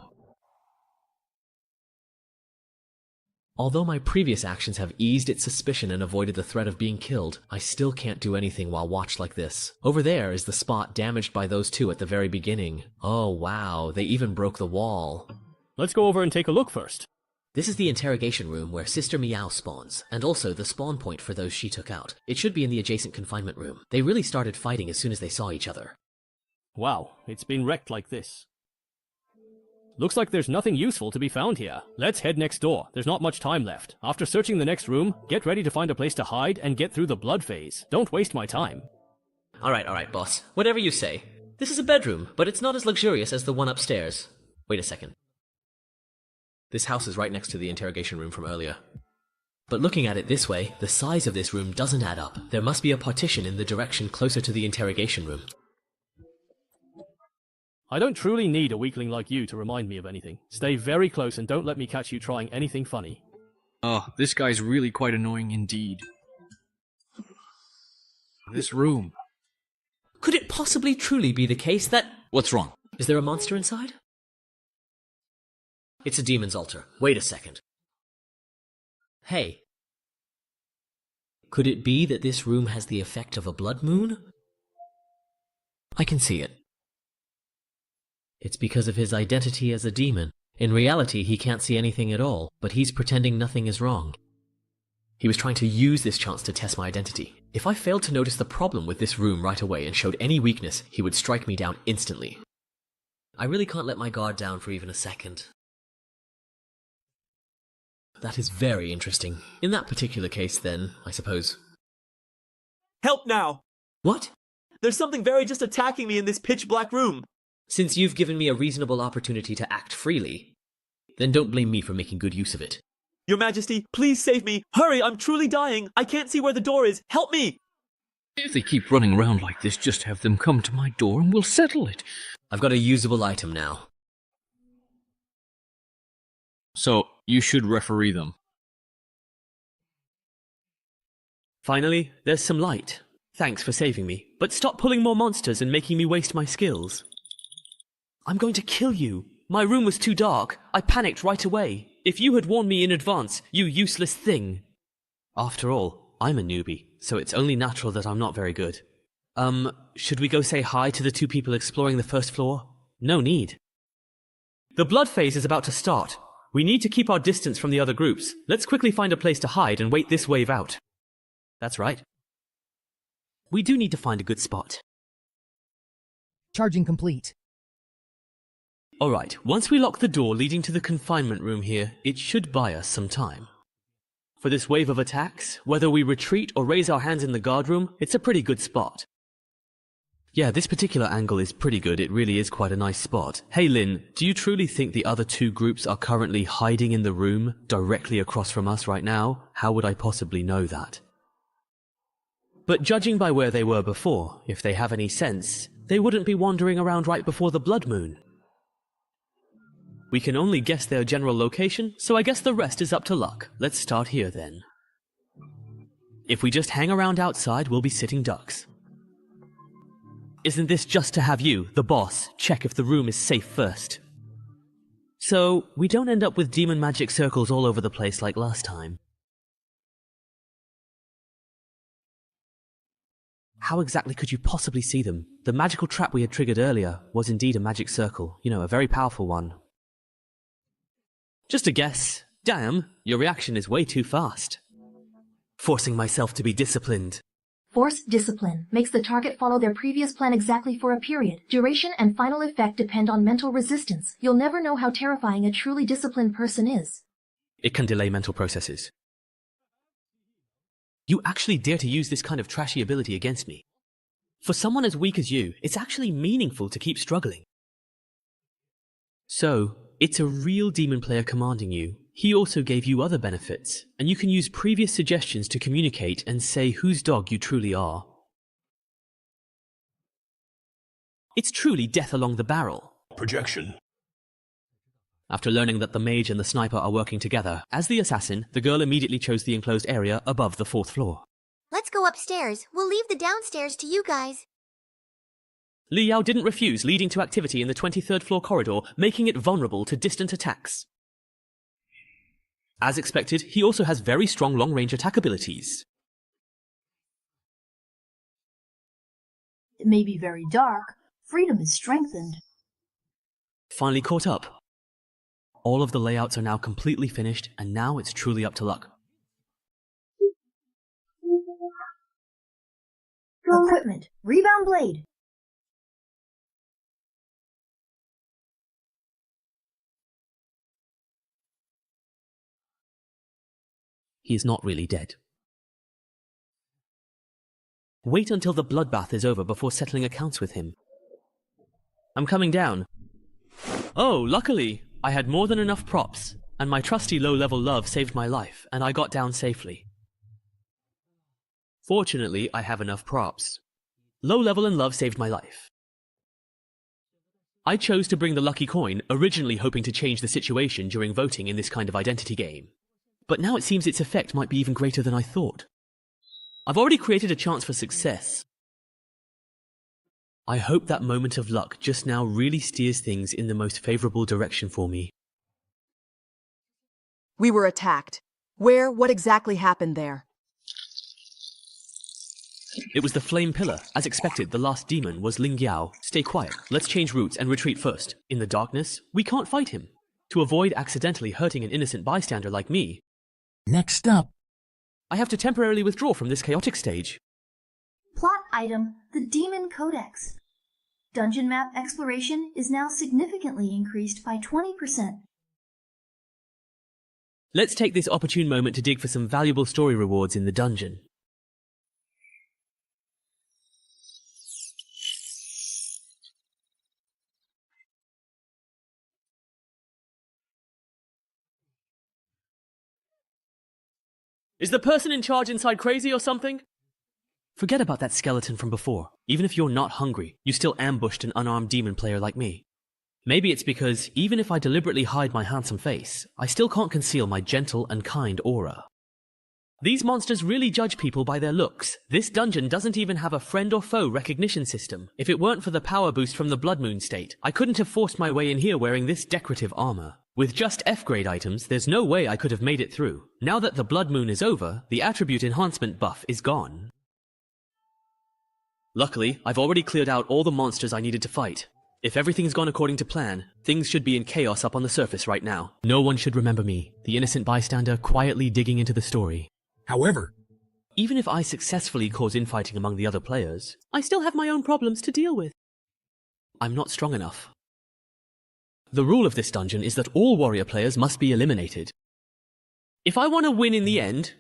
S4: Although my previous actions have eased its suspicion and avoided the threat of being killed, I still can't do anything while watched like this. Over there is the spot damaged by those 2 at the very beginning. Oh wow, they even broke the wall.
S1: Let's go over and take a look first.
S4: This is the interrogation room where Sister Meow spawns, and also the spawn point for those she took out. It should be in the adjacent confinement room. They really started fighting as soon as they saw each other.
S1: Wow, it's been wrecked like this. Looks like there's nothing useful to be found here. Let's head next door. There's not much time left. After searching the next room, get ready to find a place to hide and get through the blood phase. Don't waste my time.
S4: Alright, boss. Whatever you say. This is a bedroom, but it's not as luxurious as the one upstairs. Wait a second. This house is right next to the interrogation room from earlier. But looking at it this way, the size of this room doesn't add up. There must be a partition in the direction closer to the interrogation room.
S1: I don't truly need a weakling like you to remind me of anything. Stay very close and don't let me catch you trying anything funny.
S10: Oh, this guy's really quite annoying indeed. This room.
S4: Could it possibly truly be the case that...
S10: What's wrong?
S4: Is there a monster inside? It's a demon's altar. Wait a second. Hey. Could it be that this room has the effect of a blood moon? I can see it. It's because of his identity as a demon. In reality, he can't see anything at all, but he's pretending nothing is wrong. He was trying to use this chance to test my identity. If I failed to notice the problem with this room right away and showed any weakness, he would strike me down instantly. I really can't let my guard down for even a second. That is very interesting. In that particular case, then, I suppose.
S21: Help now!
S4: What?
S21: There's something very just attacking me in this pitch-black room.
S4: Since you've given me a reasonable opportunity to act freely, then don't blame me for making good use of it.
S21: Your Majesty, please save me! Hurry, I'm truly dying! I can't see where the door is! Help me!
S10: If they keep running around like this, just have them come to my door and we'll settle it.
S4: I've got a usable item now.
S10: So, you should referee them.
S21: Finally, there's some light. Thanks for saving me, but stop pulling more monsters and making me waste my skills. I'm going to kill you. My room was too dark. I panicked right away. If you had warned me in advance, you useless thing. After all, I'm a newbie, so it's only natural that I'm not very good. Should we go say hi to the 2 people exploring the first floor? No need. The blood phase is about to start. We need to keep our distance from the other groups. Let's quickly find a place to hide and wait this wave out. That's right. We do need to find a good spot.
S6: Charging complete.
S21: Alright, once we lock the door leading to the confinement room here, it should buy us some time. For this wave of attacks, whether we retreat or raise our hands in the guard room, it's a pretty good spot. Yeah, this particular angle is pretty good. It really is quite a nice spot. Hey Lynn, do you truly think the other 2 groups are currently hiding in the room directly across from us right now? How would I possibly know that? But judging by where they were before, if they have any sense, they wouldn't be wandering around right before the blood moon. We can only guess their general location, so I guess the rest is up to luck. Let's start here then. If we just hang around outside, we'll be sitting ducks. Isn't this just to have you, the boss, check if the room is safe first? So, we don't end up with demon magic circles all over the place like last time. How exactly could you possibly see them? The magical trap we had triggered earlier was indeed a magic circle. You know, a very powerful one. Just a guess. Damn, your reaction is way too fast. Forcing myself to be disciplined.
S2: Forced discipline makes the target follow their previous plan exactly for a period. Duration and final effect depend on mental resistance. You'll never know how terrifying a truly disciplined person is.
S21: It can delay mental processes. You actually dare to use this kind of trashy ability against me. For someone as weak as you, it's actually meaningful to keep struggling. So, it's a real demon player commanding you. He also gave you other benefits, and you can use previous suggestions to communicate and say whose dog you truly are. It's truly death along the barrel.
S7: Projection.
S21: After learning that the mage and the sniper are working together, as the assassin, the girl immediately chose the enclosed area above the 4th floor.
S13: Let's go upstairs. We'll leave the downstairs to you guys.
S21: Li Yao didn't refuse, leading to activity in the 23rd floor corridor, making it vulnerable to distant attacks. As expected, he also has very strong long-range attack abilities.
S22: It may be very dark. Freedom is strengthened.
S21: Finally caught up. All of the layouts are now completely finished, and now it's truly up to luck.
S22: Equipment. Rebound blade.
S21: He is not really dead. Wait until the bloodbath is over before settling accounts with him. I'm coming down. Oh, luckily, I had more than enough props, and my trusty low-level love saved my life, and I got down safely. Fortunately, I have enough props. Low-level and love saved my life. I chose to bring the lucky coin, originally hoping to change the situation during voting in this kind of identity game. But now it seems its effect might be even greater than I thought. I've already created a chance for success. I hope that moment of luck just now really steers things in the most favorable direction for me.
S23: We were attacked. Where? What exactly happened there?
S21: It was the flame pillar. As expected, the last demon was Ling Yao. Stay quiet. Let's change routes and retreat first. In the darkness, we can't fight him. To avoid accidentally hurting an innocent bystander like me,
S7: Next up.
S21: I have to temporarily withdraw from this chaotic stage.
S2: Plot item, the Demon Codex. Dungeon map exploration is now significantly increased by 20%.
S21: Let's take this opportune moment to dig for some valuable story rewards in the dungeon. Is the person in charge inside crazy or something? Forget about that skeleton from before. Even if you're not hungry, you still ambushed an unarmed demon player like me. Maybe it's because, even if I deliberately hide my handsome face, I still can't conceal my gentle and kind aura. These monsters really judge people by their looks. This dungeon doesn't even have a friend or foe recognition system. If it weren't for the power boost from the Blood Moon state, I couldn't have forced my way in here wearing this decorative armor. With just F-grade items, there's no way I could have made it through. Now that the Blood Moon is over, the attribute enhancement buff is gone. Luckily, I've already cleared out all the monsters I needed to fight. If everything's gone according to plan, things should be in chaos up on the surface right now. No one should remember me, the innocent bystander quietly digging into the story.
S7: However,
S21: even if I successfully cause infighting among the other players, I still have my own problems to deal with. I'm not strong enough. The rule of this dungeon is that all warrior players must be eliminated. If I want to win in the end,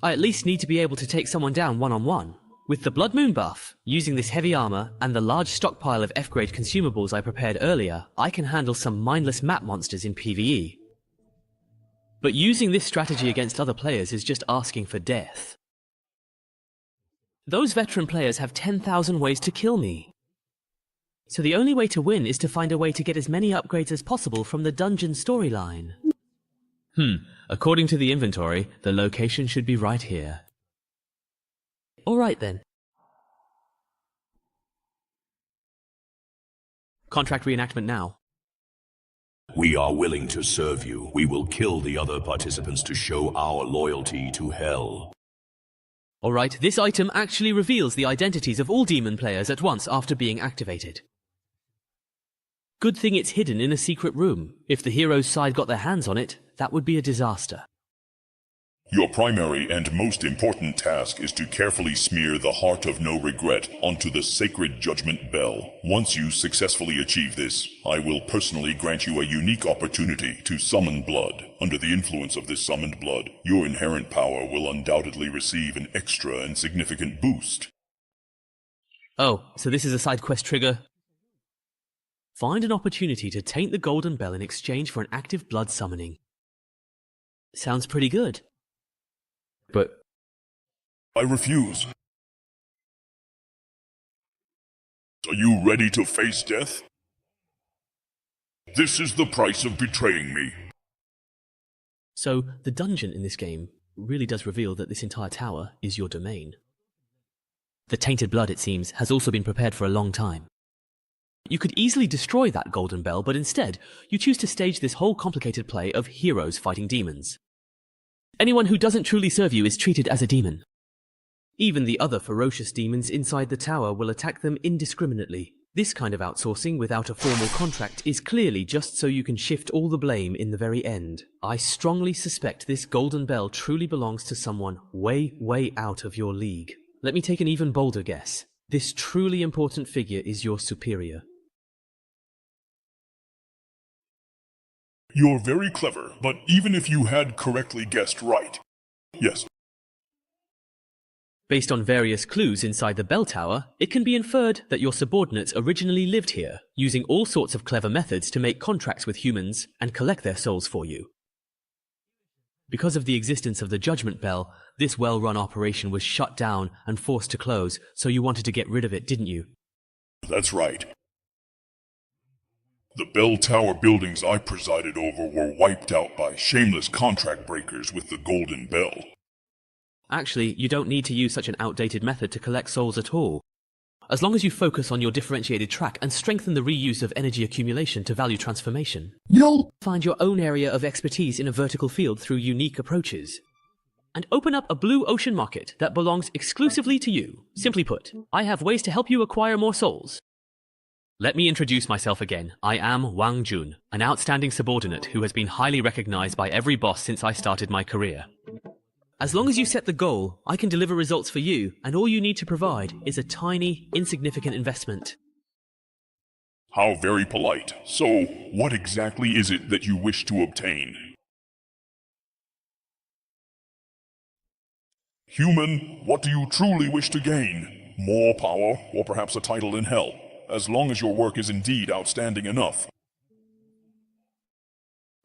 S21: I at least need to be able to take someone down one-on-one. With the Blood Moon buff, using this heavy armor, and the large stockpile of F-grade consumables I prepared earlier, I can handle some mindless map monsters in PvE. But using this strategy against other players is just asking for death. Those veteran players have 10,000 ways to kill me. So the only way to win is to find a way to get as many upgrades as possible from the dungeon storyline. According to the inventory, the location should be right here. Alright then. Contract reenactment now.
S7: We are willing to serve you. We will kill the other participants to show our loyalty to hell.
S21: Alright, this item actually reveals the identities of all demon players at once after being activated. Good thing it's hidden in a secret room. If the hero's side got their hands on it, that would be a disaster.
S8: Your primary and most important task is to carefully smear the Heart of No Regret onto the sacred judgment bell. Once you successfully achieve this, I will personally grant you a unique opportunity to summon blood. Under the influence of this summoned blood, your inherent power will undoubtedly receive an extra and significant boost.
S21: Oh, so this is a side quest trigger? Find an opportunity to taint the golden bell in exchange for an active blood summoning. Sounds pretty good. But
S8: I refuse. Are you ready to face death? This is the price of betraying me.
S21: So, the dungeon in this game really does reveal that this entire tower is your domain. The tainted blood, it seems, has also been prepared for a long time. You could easily destroy that golden bell, but instead, you choose to stage this whole complicated play of heroes fighting demons. Anyone who doesn't truly serve you is treated as a demon. Even the other ferocious demons inside the tower will attack them indiscriminately. This kind of outsourcing without a formal contract is clearly just so you can shift all the blame in the very end. I strongly suspect this golden bell truly belongs to someone way, way out of your league. Let me take an even bolder guess. This truly important figure is your superior.
S8: You're very clever, but even if you had correctly guessed right. Yes.
S21: Based on various clues inside the bell tower, it can be inferred that your subordinates originally lived here, using all sorts of clever methods to make contracts with humans and collect their souls for you. Because of the existence of the Judgment Bell, this well-run operation was shut down and forced to close, so you wanted to get rid of it, didn't you?
S8: That's right. The bell tower buildings I presided over were wiped out by shameless contract breakers with the Golden Bell.
S21: Actually, you don't need to use such an outdated method to collect souls at all. As long as you focus on your differentiated track and strengthen the reuse of energy accumulation to value transformation. Find your own area of expertise in a vertical field through unique approaches. And open up a blue ocean market that belongs exclusively to you. Simply put, I have ways to help you acquire more souls. Let me introduce myself again. I am Wang Juan, an outstanding subordinate who has been highly recognized by every boss since I started my career. As long as you set the goal, I can deliver results for you, and all you need to provide is a tiny, insignificant investment.
S8: How very polite. So, what exactly is it that you wish to obtain? Human, what do you truly wish to gain? More power, or perhaps a title in hell, as long as your work is indeed outstanding enough.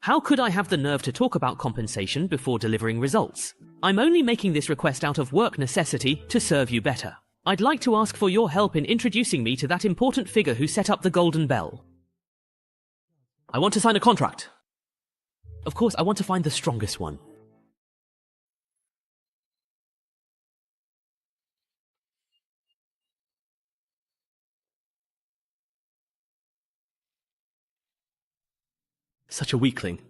S21: How could I have the nerve to talk about compensation before delivering results? I'm only making this request out of work necessity to serve you better. I'd like to ask for your help in introducing me to that important figure who set up the Golden Bell. I want to sign a contract. Of course, I want to find the strongest one. Such a weakling.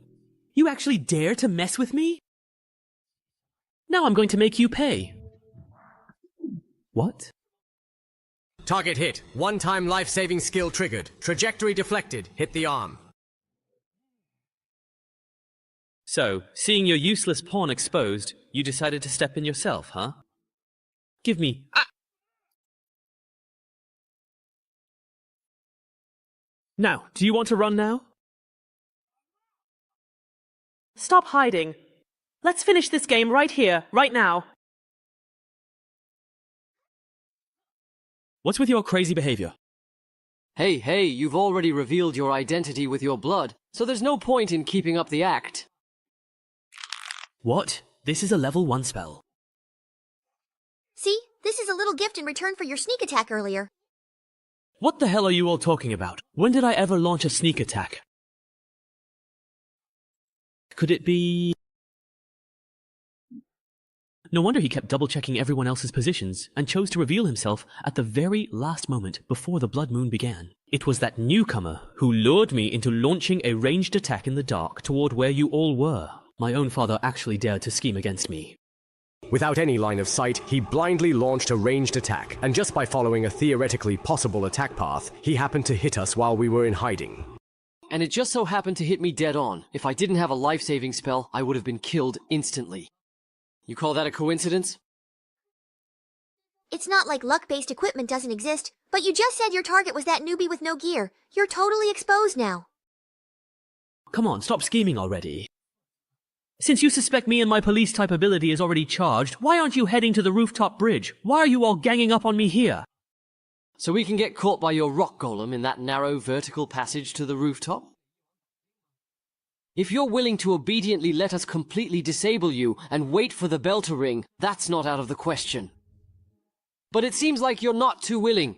S21: You actually dare to mess with me? Now I'm going to make you pay. What?
S20: Target hit. One-time life-saving skill triggered. Trajectory deflected. Hit the arm.
S21: So, seeing your useless pawn exposed, you decided to step in yourself, huh? Give me... Now, do you want to run now? Stop hiding. Let's finish this game right here, right now. What's with your crazy behavior?
S19: Hey, you've already revealed your identity with your blood, so there's no point in keeping up the act.
S21: What? This is a level 1 spell.
S13: See? This is a little gift in return for your sneak attack earlier.
S21: What the hell are you all talking about? When did I ever launch a sneak attack? Could it be... No wonder he kept double-checking everyone else's positions and chose to reveal himself at the very last moment before the blood moon began. It was that newcomer who lured me into launching a ranged attack in the dark toward where you all were. My own father actually dared to scheme against me.
S9: Without any line of sight, he blindly launched a ranged attack, and just by following a theoretically possible attack path, he happened to hit us while we were in hiding.
S19: And it just so happened to hit me dead on. If I didn't have a life-saving spell, I would have been killed instantly. You call that a coincidence?
S13: It's not like luck-based equipment doesn't exist, but you just said your target was that newbie with no gear. You're totally exposed now.
S21: Come on, stop scheming already. Since you suspect me and my police-type ability is already charged, why aren't you heading to the rooftop bridge? Why are you all ganging up on me here?
S19: So we can get caught by your rock golem in that narrow vertical passage to the rooftop? If you're willing to obediently let us completely disable you and wait for the bell to ring, that's not out of the question. But it seems like you're not too willing.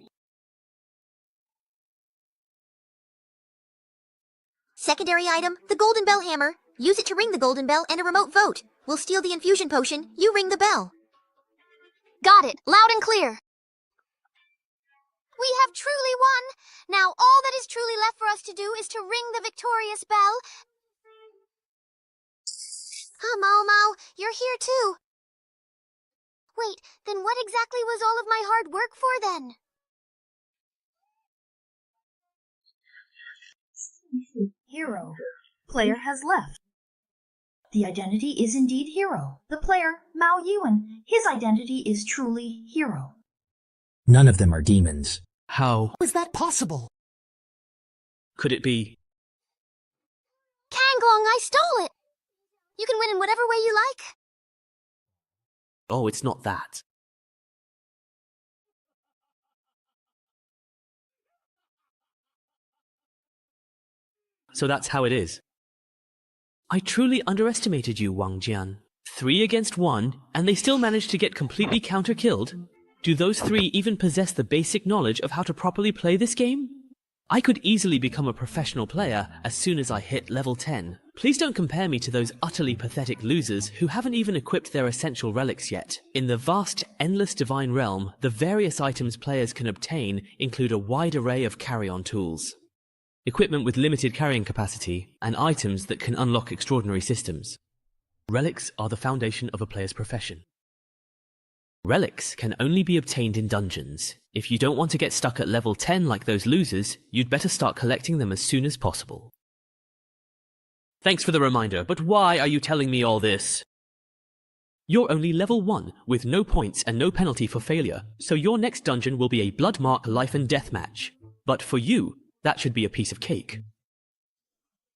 S13: Secondary item, the golden bell hammer. Use it to ring the golden bell and a remote vote. We'll steal the infusion potion, you ring the bell. Got it, loud and clear. We have truly won. Now all that is truly left for us to do is to ring the victorious bell. Mau, you're here too. Wait, then what exactly was all of my hard work for then?
S22: Hero. Player has left. The identity is indeed Hero. The player, Mao Yuan, his identity is truly Hero.
S11: None of them are demons.
S21: How
S6: is that possible?
S21: could it be?
S13: Kanglong, I stole it! You can win in whatever way you like.
S21: Oh, it's not that. So that's how it is. I truly underestimated you, Wang Jian. 3 against 1, and they still managed to get completely counter-killed? Do those 3 even possess the basic knowledge of how to properly play this game? I could easily become a professional player as soon as I hit level 10. Please don't compare me to those utterly pathetic losers who haven't even equipped their essential relics yet. In the vast, endless divine realm, the various items players can obtain include a wide array of carry-on tools, equipment with limited carrying capacity, and items that can unlock extraordinary systems. Relics are the foundation of a player's profession. Relics can only be obtained in dungeons. If you don't want to get stuck at level 10 like those losers, you'd better start collecting them as soon as possible. Thanks for the reminder, but why are you telling me all this? You're only level 1, with no points and no penalty for failure, so your next dungeon will be a Bloodmark life and death match. But for you, that should be a piece of cake.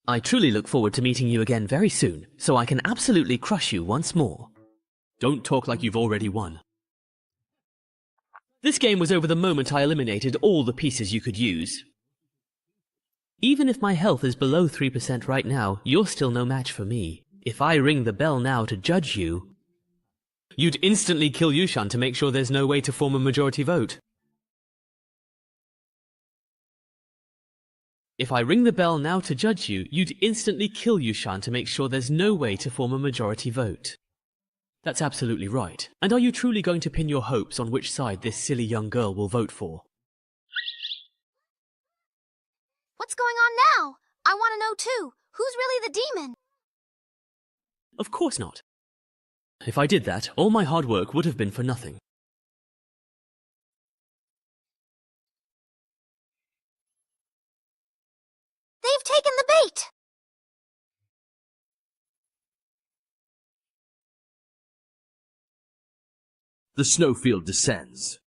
S21: I truly look forward to meeting you again very soon, so I can absolutely crush you once more. Don't talk like you've already won. This game was over the moment I eliminated all the pieces you could use. Even if my health is below 3% right now, you're still no match for me. If I ring the bell now to judge you, you'd instantly kill Yushan to make sure there's no way to form a majority vote. If I ring the bell now to judge you, you'd instantly kill Yushan to make sure there's no way to form a majority vote. That's absolutely right. And are you truly going to pin your hopes on which side this silly young girl will vote for?
S13: What's going on now? I want to know too. Who's really the demon?
S21: Of course not. If I did that, all my hard work would have been for nothing.
S13: They've taken the bait!
S12: The snowfield descends.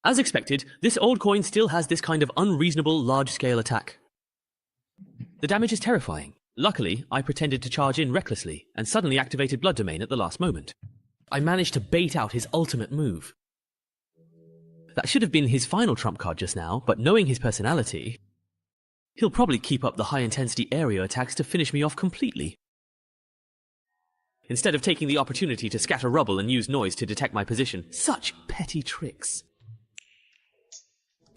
S21: As expected, this old coin still has this kind of unreasonable large-scale attack. The damage is terrifying. Luckily, I pretended to charge in recklessly, and suddenly activated Blood Domain at the last moment. I managed to bait out his ultimate move. That should have been his final trump card just now, but knowing his personality, he'll probably keep up the high-intensity area attacks to finish me off completely. instead of taking the opportunity to scatter rubble and use noise to detect my position. Such petty tricks.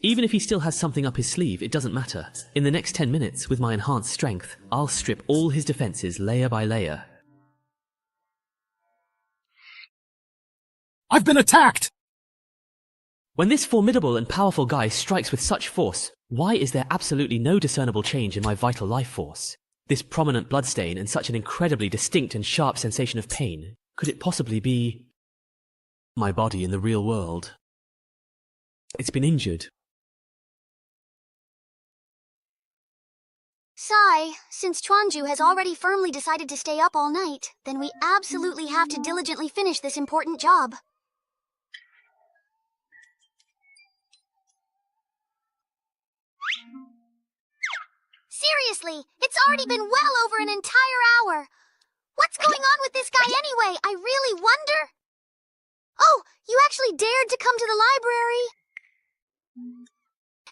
S21: Even if he still has something up his sleeve, it doesn't matter. In the next 10 minutes, with my enhanced strength, I'll strip all his defenses layer by layer.
S1: I've been attacked!
S21: When this formidable and powerful guy strikes with such force, why is there absolutely no discernible change in my vital life force? This prominent bloodstain and such an incredibly distinct and sharp sensation of pain, could it possibly be my body in the real world? It's been injured.
S13: Sai, since Chuanju has already firmly decided to stay up all night, then we absolutely have to diligently finish this important job. Seriously, it's already been well over an entire hour. What's going on with this guy anyway? I really wonder. Oh, you actually dared to come to the library?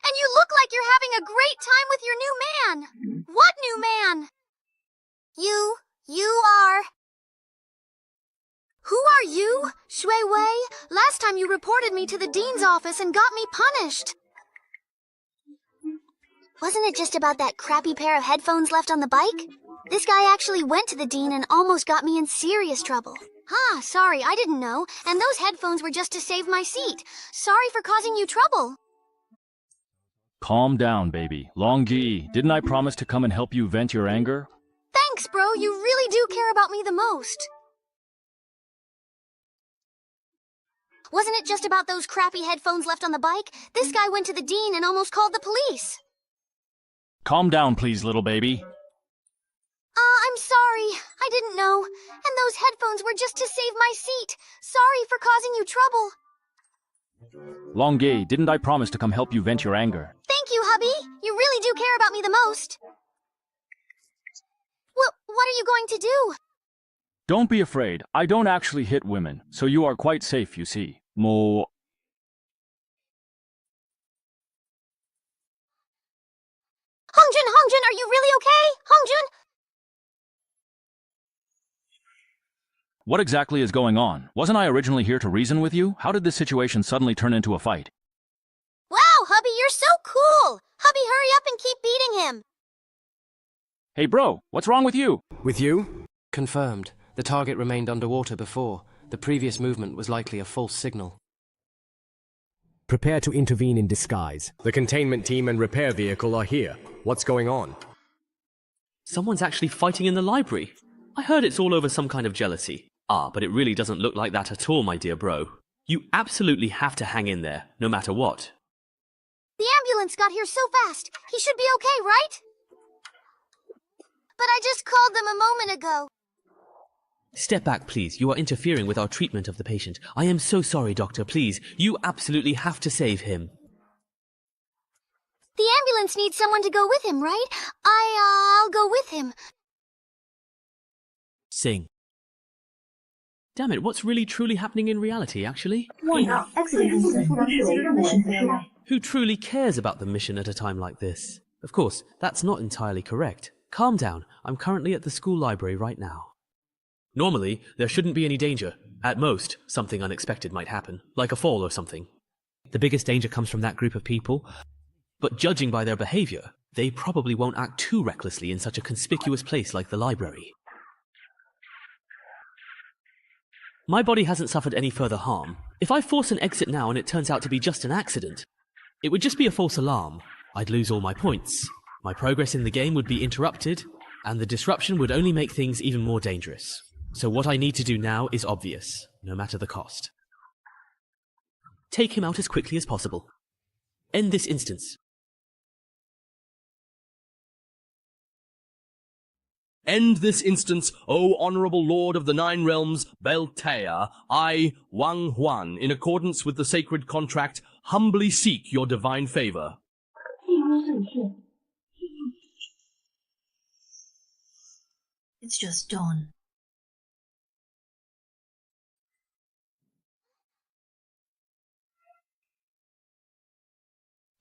S13: And you look like you're having a great time with your new man. What new man? You are... Who are you? Shui Wei? Last time you reported me to the dean's office and got me punished. Wasn't it just about that crappy pair of headphones left on the bike? This guy actually went to the dean and almost got me in serious trouble. Ah, sorry, I didn't know. And those headphones were just to save my seat. Sorry for causing you trouble.
S3: Calm down, baby. Longji, didn't I promise to come and help you vent your anger?
S13: Thanks, bro. You really do care about me the most. Wasn't it just about those crappy headphones left on the bike? This guy went to the dean and almost called the police.
S3: Calm down, please, little baby.
S13: I'm sorry. I didn't know. And those headphones were just to save my seat. Sorry for causing you trouble.
S3: Longji, didn't I promise to come help you vent your anger?
S13: Thank you, hubby. You really do care about me the most. What are you going to do?
S3: Don't be afraid. I don't actually hit women, so you are quite safe, you see. Mo...
S13: Hongjun, are you really okay? Hongjun?
S3: What exactly is going on? Wasn't I originally here to reason with you? How did this situation suddenly turn into a fight?
S13: Wow, hubby, you're so cool! Hubby, hurry up and keep beating him!
S3: Hey bro, what's wrong with you?
S19: With you? Confirmed. The target remained underwater before. The previous movement was likely a false signal.
S9: Prepare to intervene in disguise. The containment team and repair vehicle are here. What's going on?
S21: Someone's actually fighting in the library. I heard it's all over some kind of jealousy. Ah, but it really doesn't look like that at all, my dear bro. You absolutely have to hang in there, no matter what.
S13: The ambulance got here so fast. He should be okay, right? But I just called them a moment ago.
S21: Step back, please. You are interfering with our treatment of the patient. I am so sorry, doctor. Please, you absolutely have to save him.
S13: The ambulance needs someone to go with him, right? I'll go with him.
S21: Sing. Damn it, what's really truly happening in reality, actually? Who truly cares about the mission at a time like this? Of course, that's not entirely correct. Calm down. I'm currently at the school library right now. Normally, there shouldn't be any danger. At most, something unexpected might happen, like a fall or something. The biggest danger comes from that group of people, but judging by their behavior, they probably won't act too recklessly in such a conspicuous place like the library. My body hasn't suffered any further harm. If I force an exit now and it turns out to be just an accident, it would just be a false alarm. I'd lose all my points. My progress in the game would be interrupted, and the disruption would only make things even more dangerous. So what I need to do now is obvious, no matter the cost. Take him out as quickly as possible. End this instance.
S12: End this instance, O Honorable Lord of the Nine Realms, Beltea, I, Wang Juan, in accordance with the sacred contract, humbly seek your divine favor.
S22: It's just dawn.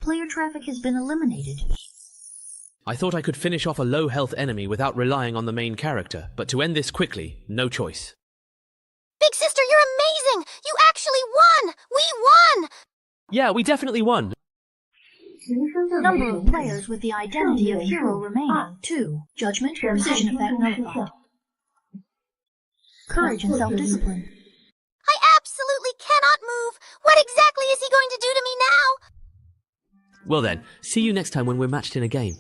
S22: Player traffic has been eliminated.
S21: I thought I could finish off a low-health enemy without relying on the main character, but to end this quickly, no choice.
S13: Big sister, you're amazing! You actually won! We won!
S21: Yeah, we definitely won.
S22: Number of players with the identity of hero remaining, 2. Judgment, precision effect nullified. Courage and self-discipline.
S13: I absolutely cannot move! What exactly is he going to do to me now?
S21: Well then, see you next time when we're matched in a game.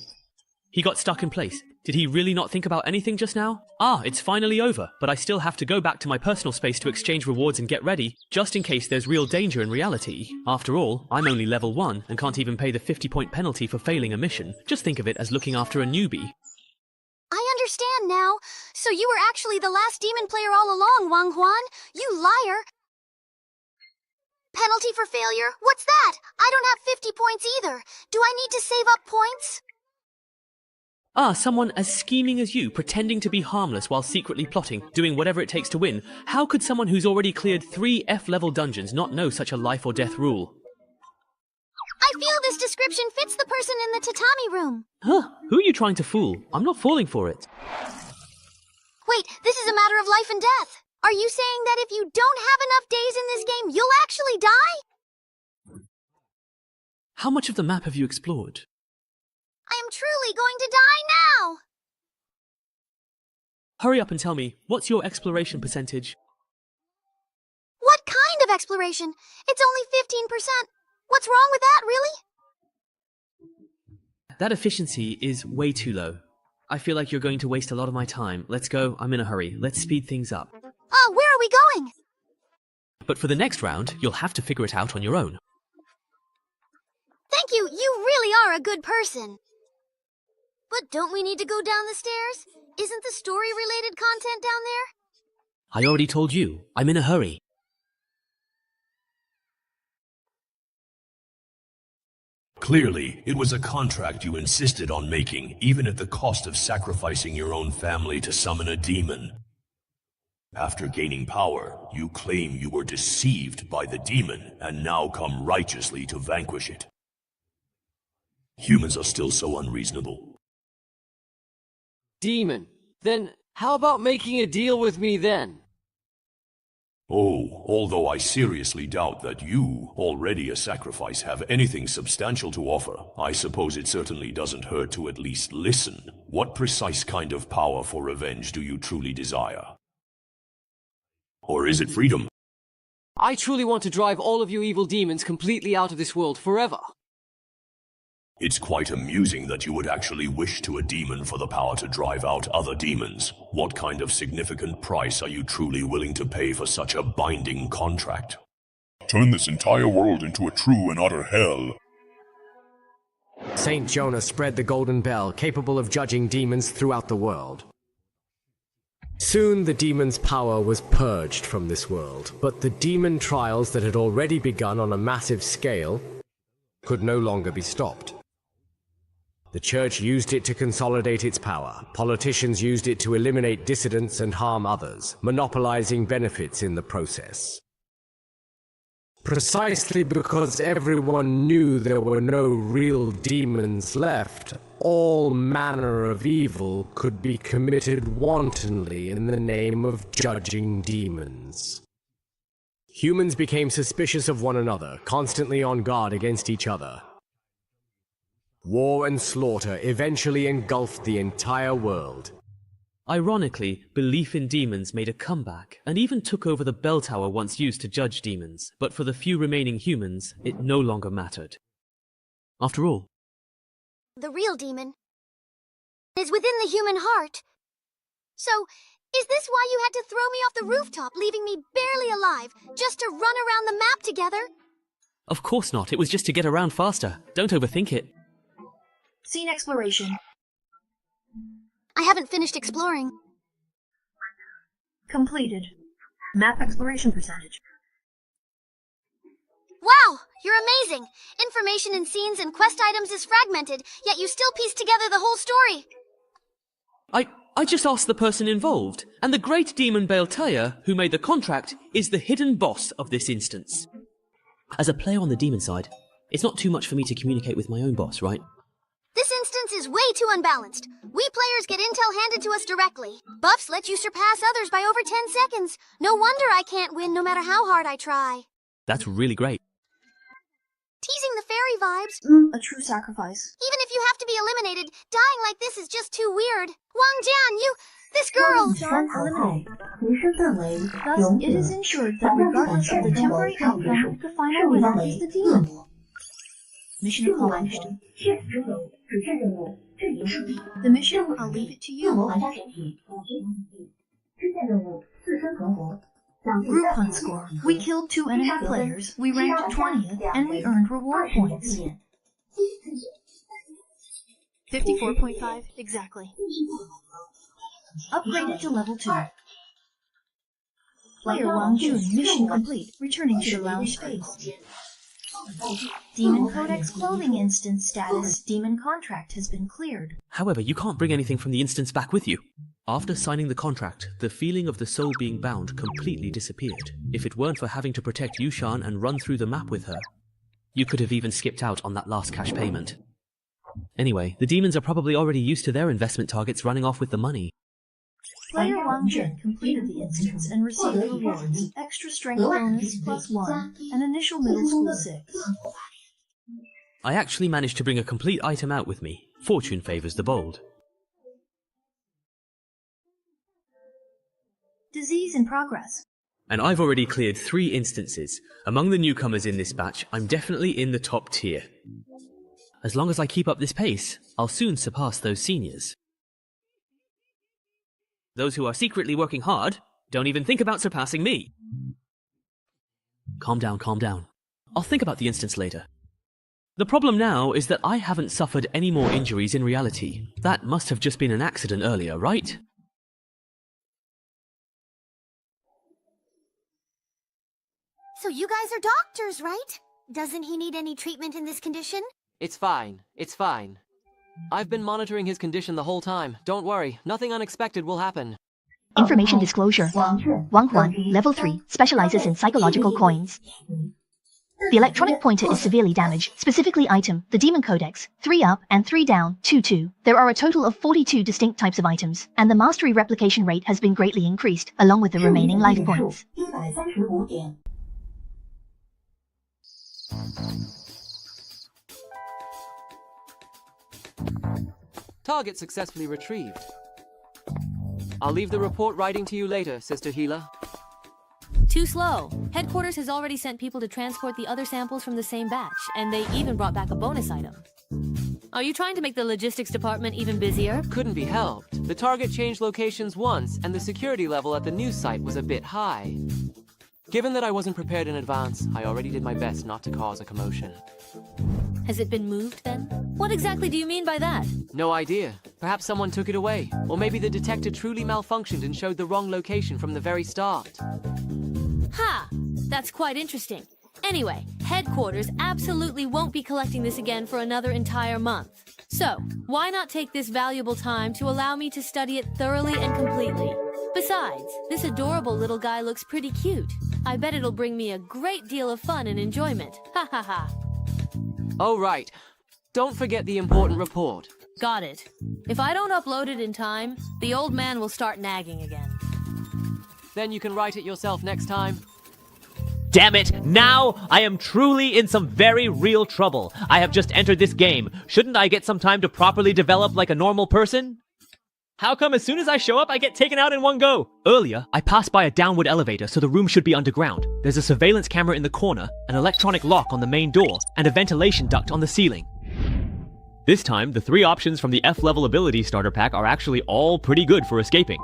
S21: He got stuck in place. Did he really not think about anything just now? Ah, it's finally over, but I still have to go back to my personal space to exchange rewards and get ready, just in case there's real danger in reality. After all, I'm only level 1 and can't even pay the 50-point penalty for failing a mission. Just think of it as looking after a newbie.
S13: I understand now. So you were actually the last demon player all along, Wang Juan. You liar. Penalty for failure? What's that? I don't have 50 points either. Do I need to save up points?
S21: Ah, someone as scheming as you, pretending to be harmless while secretly plotting, doing whatever it takes to win. How could someone who's already cleared 3 F-level dungeons not know such a life or death rule?
S13: I feel this description fits the person in the tatami room.
S21: Huh? Who are you trying to fool? I'm not falling for it.
S13: Wait, this is a matter of life and death. Are you saying that if you don't have enough days in this game, you'll actually die?
S21: How much of the map have you explored?
S13: I am truly going to die now!
S21: Hurry up and tell me, what's your exploration percentage?
S13: What kind of exploration? It's only 15%. What's wrong with that, really?
S21: That efficiency is way too low. I feel like you're going to waste a lot of my time. Let's go, I'm in a hurry. Let's speed things up.
S13: Oh, where are we going?
S21: But for the next round, you'll have to figure it out on your own.
S13: Thank you, you really are a good person. But don't we need to go down the stairs? Isn't the story-related content down there?
S21: I already told you, I'm in a hurry.
S7: Clearly, it was a contract you insisted on making, even at the cost of sacrificing your own family to summon a demon. After gaining power, you claim you were deceived by the demon and now come righteously to vanquish it. Humans are still so unreasonable.
S5: Demon. Then how about making a deal with me then?
S7: Oh, although I seriously doubt that you, already a sacrifice, have anything substantial to offer, I suppose it certainly doesn't hurt to at least listen. What precise kind of power for revenge do you truly desire? Or is it freedom?
S5: I truly want to drive all of you evil demons completely out of this world forever.
S7: It's quite amusing that you would actually wish to a demon for the power to drive out other demons. What kind of significant price are you truly willing to pay for such a binding contract?
S8: Turn this entire world into a true and utter hell.
S9: Saint Jonah spread the golden bell, capable of judging demons throughout the world. Soon the demon's power was purged from this world, but the demon trials that had already begun on a massive scale could no longer be stopped. The church used it to consolidate its power. Politicians used it to eliminate dissidents and harm others, monopolizing benefits in the process. Precisely because everyone knew there were no real demons left, all manner of evil could be committed wantonly in the name of judging demons. Humans became suspicious of one another, constantly on guard against each other. War and slaughter eventually engulfed the entire world.
S21: Ironically, belief in demons made a comeback, and even took over the bell tower once used to judge demons, but for the few remaining humans, it no longer mattered. After all,
S13: the real demon is within the human heart. So, is this why you had to throw me off the rooftop, leaving me barely alive, just to run around the map together?
S21: of course not. It was just to get around faster. Don't overthink it.
S22: Scene exploration.
S13: I haven't finished exploring.
S22: Completed. Map exploration percentage.
S13: Wow! You're amazing! Information in scenes and quest items is fragmented, yet you still piece together the whole story.
S21: I just asked the person involved, and the great demon Baeltea, who made the contract, is the hidden boss of this instance. As a player on the demon side, it's not too much for me to communicate with my own boss, right?
S13: This instance is is way too unbalanced. We players get intel handed to us directly. Buffs let you surpass others by over 10 seconds. No wonder I can't win no matter how hard I try.
S21: That's really great.
S13: Teasing the fairy vibes.
S22: A true sacrifice.
S13: Even if you have to be eliminated, dying like this is just too weird. Wang Jian, this girl!
S22: Eliminate. Thus, it is ensured that regardless of the temporary outcome, the final winner is the demon. Mission accomplished. The mission, I'll leave it to you. Group hunt score. We killed 2 enemy players, we ranked 20th, and we earned reward points. 54.5, exactly. Upgraded to level 2. Player Wang Juan, mission complete, returning to the lounge space. Demon Codex clothing instance status, demon contract has been cleared.
S21: However, you can't bring anything from the instance back with you. After signing the contract, the feeling of the soul being bound completely disappeared. If it weren't for having to protect Yushan and run through the map with her, you could have even skipped out on that last cash payment. Anyway, the demons are probably already used to their investment targets running off with the money.
S22: Player Wang Juan completed the instance and received rewards, extra strength bonus +1, and initial middle school 6.
S21: I actually managed to bring a complete item out with me. Fortune favors the bold.
S22: Disease in progress.
S21: And I've already cleared 3 instances. Among the newcomers in this batch, I'm definitely in the top tier. As long as I keep up this pace, I'll soon surpass those seniors. Those who are secretly working hard don't even think about surpassing me. Calm down, calm down. I'll think about the instance later. The problem now is that I haven't suffered any more injuries in reality. That must have just been an accident earlier, right?
S13: So you guys are doctors, right? Doesn't he need any treatment in this condition?
S19: It's fine. It's fine. I've been monitoring his condition the whole time. Don't worry, nothing unexpected will happen.
S15: Information disclosure. Wang Juan, level 3, specializes in psychological coins. The electronic pointer is severely damaged, specifically item, the Demon Codex, 3 up and 3 down, 2-2. There are a total of 42 distinct types of items, and the mastery replication rate has been greatly increased, along with the remaining life points.
S19: Target successfully retrieved. I'll leave the report writing to you later, Sister Gila.
S16: Too slow. Headquarters has already sent people to transport the other samples from the same batch, and they even brought back a bonus item. Are you trying to make the logistics department even busier?
S19: Couldn't be helped. The target changed locations once, and the security level at the new site was a bit high. Given that I wasn't prepared in advance, I already did my best not to cause a commotion.
S16: Has it been moved, then? What exactly do you mean by that?
S19: No idea. Perhaps someone took it away. Or maybe the detector truly malfunctioned and showed the wrong location from the very start.
S16: Ha! That's quite interesting. Anyway, headquarters absolutely won't be collecting this again for another entire month. So, why not take this valuable time to allow me to study it thoroughly and completely? Besides, this adorable little guy looks pretty cute. I bet it'll bring me a great deal of fun and enjoyment. Ha ha ha.
S19: Oh, right. Don't forget the important report.
S16: Got it. If I don't upload it in time, the old man will start nagging again.
S19: Then you can write it yourself next time.
S18: Damn it! Now I am truly in some very real trouble. I have just entered this game. Shouldn't I get some time to properly develop like a normal person? How come as soon as I show up, I get taken out in one go? Earlier, I passed by a downward elevator, so the room should be underground. There's a surveillance camera in the corner, an electronic lock on the main door, and a ventilation duct on the ceiling. This time, the 3 options from the F-level ability starter pack are actually all pretty good for escaping.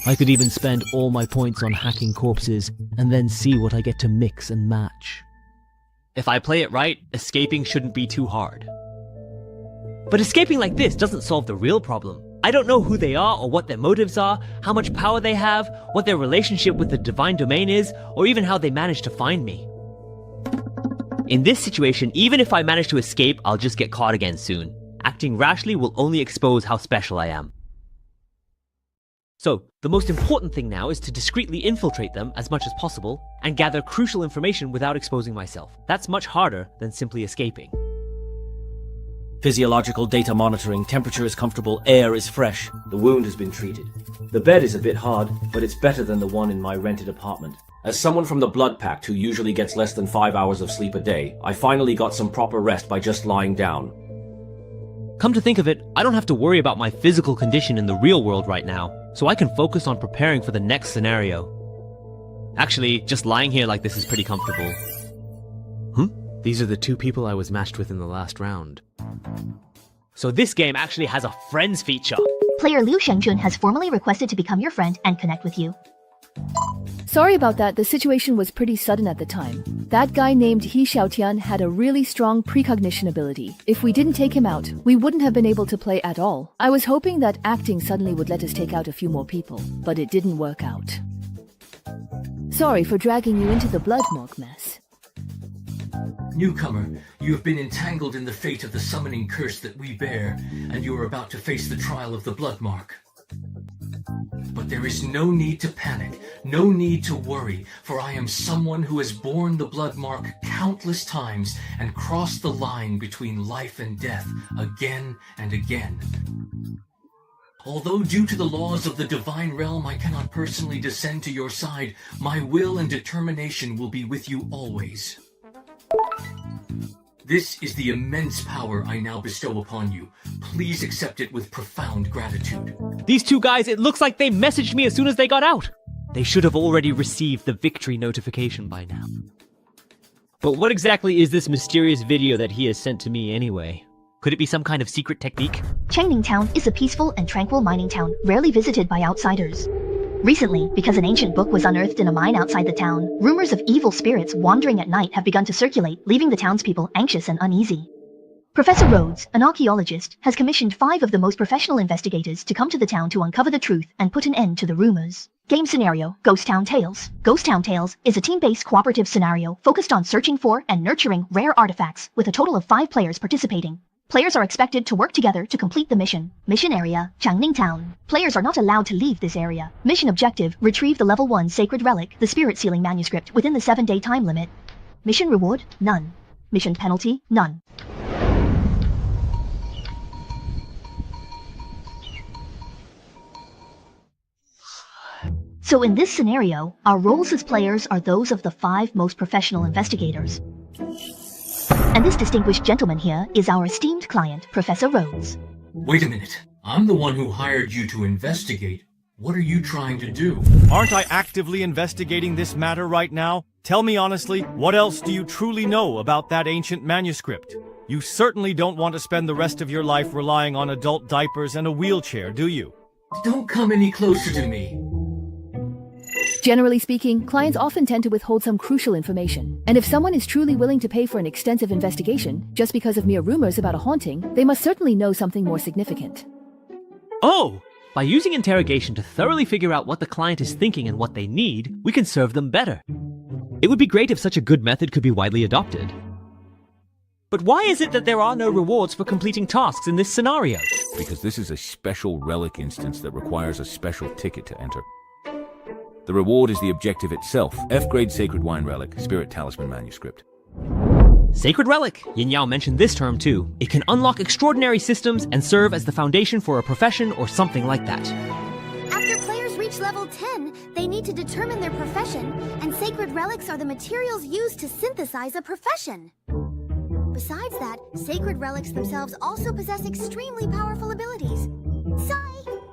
S18: I could even spend all my points on hacking corpses, and then see what I get to mix and match. If I play it right, escaping shouldn't be too hard. But escaping like this doesn't solve the real problem. I don't know who they are or what their motives are, how much power they have, what their relationship with the divine domain is, or even how they managed to find me. In this situation, even if I manage to escape, I'll just get caught again soon. Acting rashly will only expose how special I am. So, the most important thing now is to discreetly infiltrate them as much as possible, and gather crucial information without exposing myself. That's much harder than simply escaping.
S4: Physiological data monitoring, temperature is comfortable, air is fresh. The wound has been treated. The bed is a bit hard, but it's better than the one in my rented apartment. As someone from the Blood Pact who usually gets less than 5 hours of sleep a day, I finally got some proper rest by just lying down.
S18: Come to think of it, I don't have to worry about my physical condition in the real world right now, so I can focus on preparing for the next scenario. Actually, just lying here like this is pretty comfortable.
S9: These are the two people I was matched with in the last round.
S18: So this game actually has a friends feature.
S15: Player Liu Shengjun has formally requested to become your friend and connect with you.
S14: Sorry about that, the situation was pretty sudden at the time. That guy named He Xiaotian had a really strong precognition ability. If we didn't take him out, we wouldn't have been able to play at all. I was hoping that acting suddenly would let us take out a few more people, but it didn't work out. Sorry for dragging you into the blood morgue mess.
S11: Newcomer, you have been entangled in the fate of the summoning curse that we bear, and you are about to face the trial of the blood mark. But there is no need to panic, no need to worry, for I am someone who has borne the blood mark countless times and crossed the line between life and death again and again. Although due to the laws of the divine realm I cannot personally descend to your side, my will and determination will be with you always. This is the immense power I now bestow upon you. Please accept it with profound gratitude.
S18: These two guys, it looks like they messaged me as soon as they got out. They should have already received the victory notification by now. But what exactly is this mysterious video that he has sent to me anyway? Could it be some kind of secret technique?
S15: Changning Town is a peaceful and tranquil mining town, rarely visited by outsiders. Recently, because an ancient book was unearthed in a mine outside the town, rumors of evil spirits wandering at night have begun to circulate, leaving the townspeople anxious and uneasy. Professor Rhodes, an archaeologist, has commissioned 5 of the most professional investigators to come to the town to uncover the truth and put an end to the rumors. Game scenario, Ghost Town Tales. Ghost Town Tales is a team-based cooperative scenario focused on searching for and nurturing rare artifacts, with a total of 5 players participating. Players are expected to work together to complete the mission. Mission area, Changning Town. Players are not allowed to leave this area. Mission objective, retrieve the level 1 sacred relic, the spirit sealing manuscript, within the 7-day time limit. Mission reward, none. Mission penalty, none. So in this scenario, our roles as players are those of the 5 most professional investigators. And this distinguished gentleman here is our esteemed client, Professor Rhodes.
S11: Wait a minute. I'm the one who hired you to investigate. What are you trying to do?
S1: Aren't I actively investigating this matter right now? Tell me honestly, what else do you truly know about that ancient manuscript? You certainly don't want to spend the rest of your life relying on adult diapers and a wheelchair, do you?
S11: Don't come any closer to me.
S14: Generally speaking, clients often tend to withhold some crucial information. And if someone is truly willing to pay for an extensive investigation, just because of mere rumors about a haunting, they must certainly know something more significant.
S18: Oh! By using interrogation to thoroughly figure out what the client is thinking and what they need, we can serve them better. It would be great if such a good method could be widely adopted. But why is it that there are no rewards for completing tasks in this scenario?
S17: Because this is a special relic instance that requires a special ticket to enter. The reward is the objective itself. F-grade Sacred Wine Relic, Spirit Talisman Manuscript.
S18: Sacred Relic. Yin Yao mentioned this term too. It can unlock extraordinary systems and serve as the foundation for a profession or something like that.
S13: After players reach level 10, they need to determine their profession, and sacred relics are the materials used to synthesize a profession. Besides that, sacred relics themselves also possess extremely powerful abilities. Sai,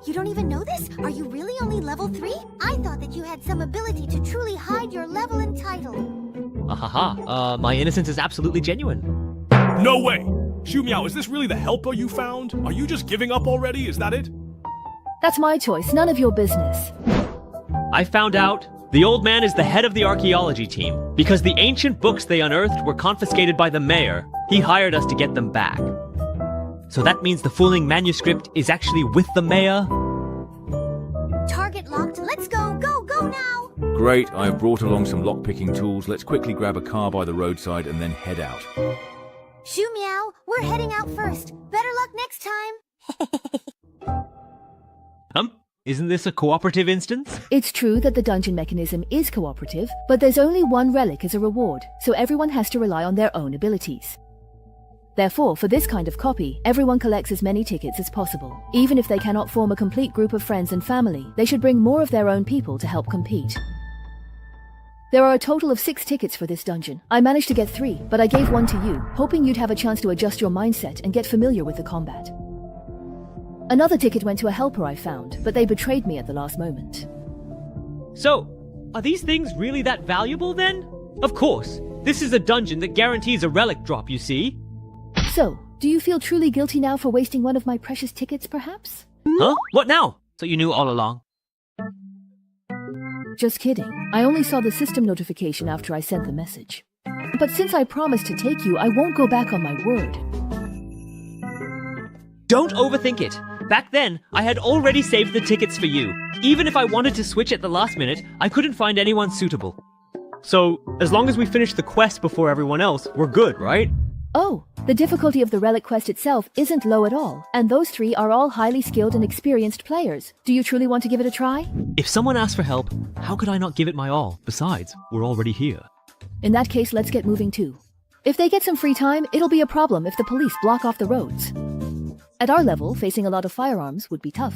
S13: you don't even know this? Are you really only level 3? I thought that you had some ability to truly hide your level and title.
S18: My innocence is absolutely genuine.
S24: No way! Xu Miao, is this really the helper you found? Are you just giving up already? Is that it?
S14: That's my choice, none of your business.
S18: I found out the old man is the head of the archaeology team. Because the ancient books they unearthed were confiscated by the mayor, he hired us to get them back. So that means the fooling manuscript is actually with the mayor?
S13: Target locked. Let's go, go, go now!
S17: Great, I have brought along some lock-picking tools. Let's quickly grab a car by the roadside and then head out.
S13: Xu Miao, we're heading out first. Better luck next time.
S18: Isn't this a cooperative instance?
S14: It's true that the dungeon mechanism is cooperative, but there's only one relic as a reward, so everyone has to rely on their own abilities. Therefore, for this kind of copy, everyone collects as many tickets as possible. Even if they cannot form a complete group of friends and family, they should bring more of their own people to help compete. There are a total of 6 tickets for this dungeon. I managed to get 3, but I gave 1 to you, hoping you'd have a chance to adjust your mindset and get familiar with the combat. Another ticket went to a helper I found, but they betrayed me at the last moment.
S18: So, are these things really that valuable then? Of course, this is a dungeon that guarantees a relic drop, you see.
S14: So, do you feel truly guilty now for wasting one of my precious tickets, perhaps?
S18: Huh? What now? So you knew all along?
S14: Just kidding. I only saw the system notification after I sent the message. But since I promised to take you, I won't go back on my word.
S18: Don't overthink it. Back then, I had already saved the tickets for you. Even if I wanted to switch at the last minute, I couldn't find anyone suitable. So, as long as we finish the quest before everyone else, we're good, right?
S14: Oh, the difficulty of the relic quest itself isn't low at all, and those 3 are all highly skilled and experienced players. Do you truly want to give it a try?
S18: If someone asks for help, how could I not give it my all? Besides, we're already here.
S14: In that case, let's get moving too. If they get some free time, it'll be a problem if the police block off the roads. At our level, facing a lot of firearms would be tough.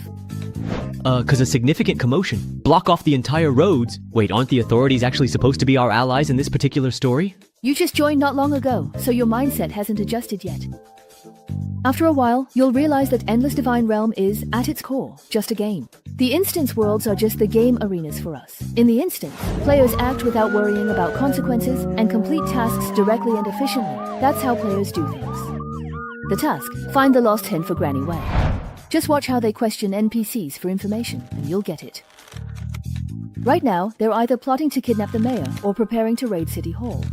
S18: 'Cause a significant commotion. Block off the entire roads. Wait, aren't the authorities actually supposed to be our allies in this particular story?
S14: You just joined not long ago, so your mindset hasn't adjusted yet. After a while, you'll realize that Endless Divine Realm is, at its core, just a game. The instance worlds are just the game arenas for us. In the instance, players act without worrying about consequences and complete tasks directly and efficiently. That's how players do things. The task, find the lost hen for Granny Wang. Just watch how they question NPCs for information, and you'll get it. Right now, they're either plotting to kidnap the mayor or preparing to raid City Hall.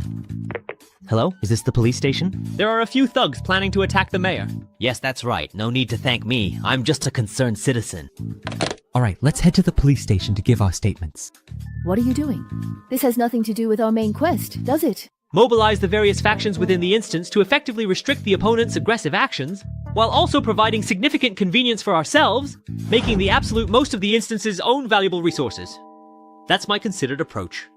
S18: Hello? Is this the police station? There are a few thugs planning to attack the mayor. Yes, that's right. No need to thank me. I'm just a concerned citizen.
S2: Alright, let's head to the police station to give our statements.
S14: What are you doing? This has nothing to do with our main quest, does it?
S18: Mobilize the various factions within the instance to effectively restrict the opponent's aggressive actions, while also providing significant convenience for ourselves, making the absolute most of the instance's own valuable resources. That's my considered approach.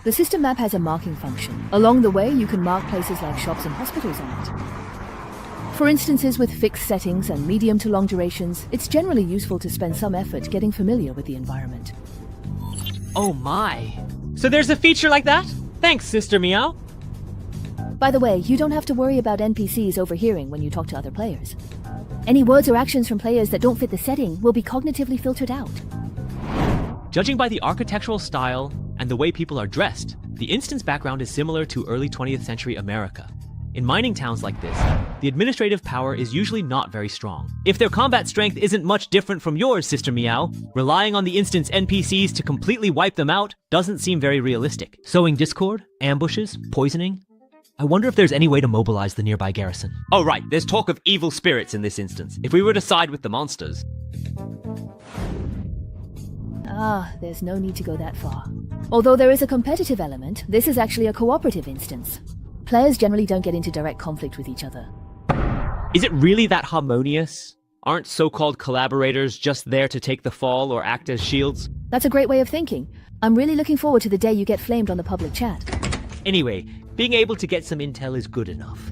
S14: The system map has a marking function. Along the way, you can mark places like shops and hospitals on it. For instances with fixed settings and medium to long durations, it's generally useful to spend some effort getting familiar with the environment.
S18: Oh my. So there's a feature like that? Thanks, Sister Meow.
S14: By the way, you don't have to worry about NPCs overhearing when you talk to other players. Any words or actions from players that don't fit the setting will be cognitively filtered out.
S18: Judging by the architectural style and the way people are dressed, the instance background is similar to early 20th century America. In mining towns like this, the administrative power is usually not very strong. If their combat strength isn't much different from yours, Sister Meow, relying on the instance NPCs to completely wipe them out doesn't seem very realistic. Sowing discord, ambushes, poisoning. I wonder if there's any way to mobilize the nearby garrison. Oh right, there's talk of evil spirits in this instance. If we were to side with the monsters.
S14: There's no need to go that far. Although there is a competitive element, this is actually a cooperative instance. Players generally don't get into direct conflict with each other.
S18: Is it really that harmonious? Aren't so-called collaborators just there to take the fall or act as shields?
S14: That's a great way of thinking. I'm really looking forward to the day you get flamed on the public chat.
S18: Anyway, being able to get some intel is good enough.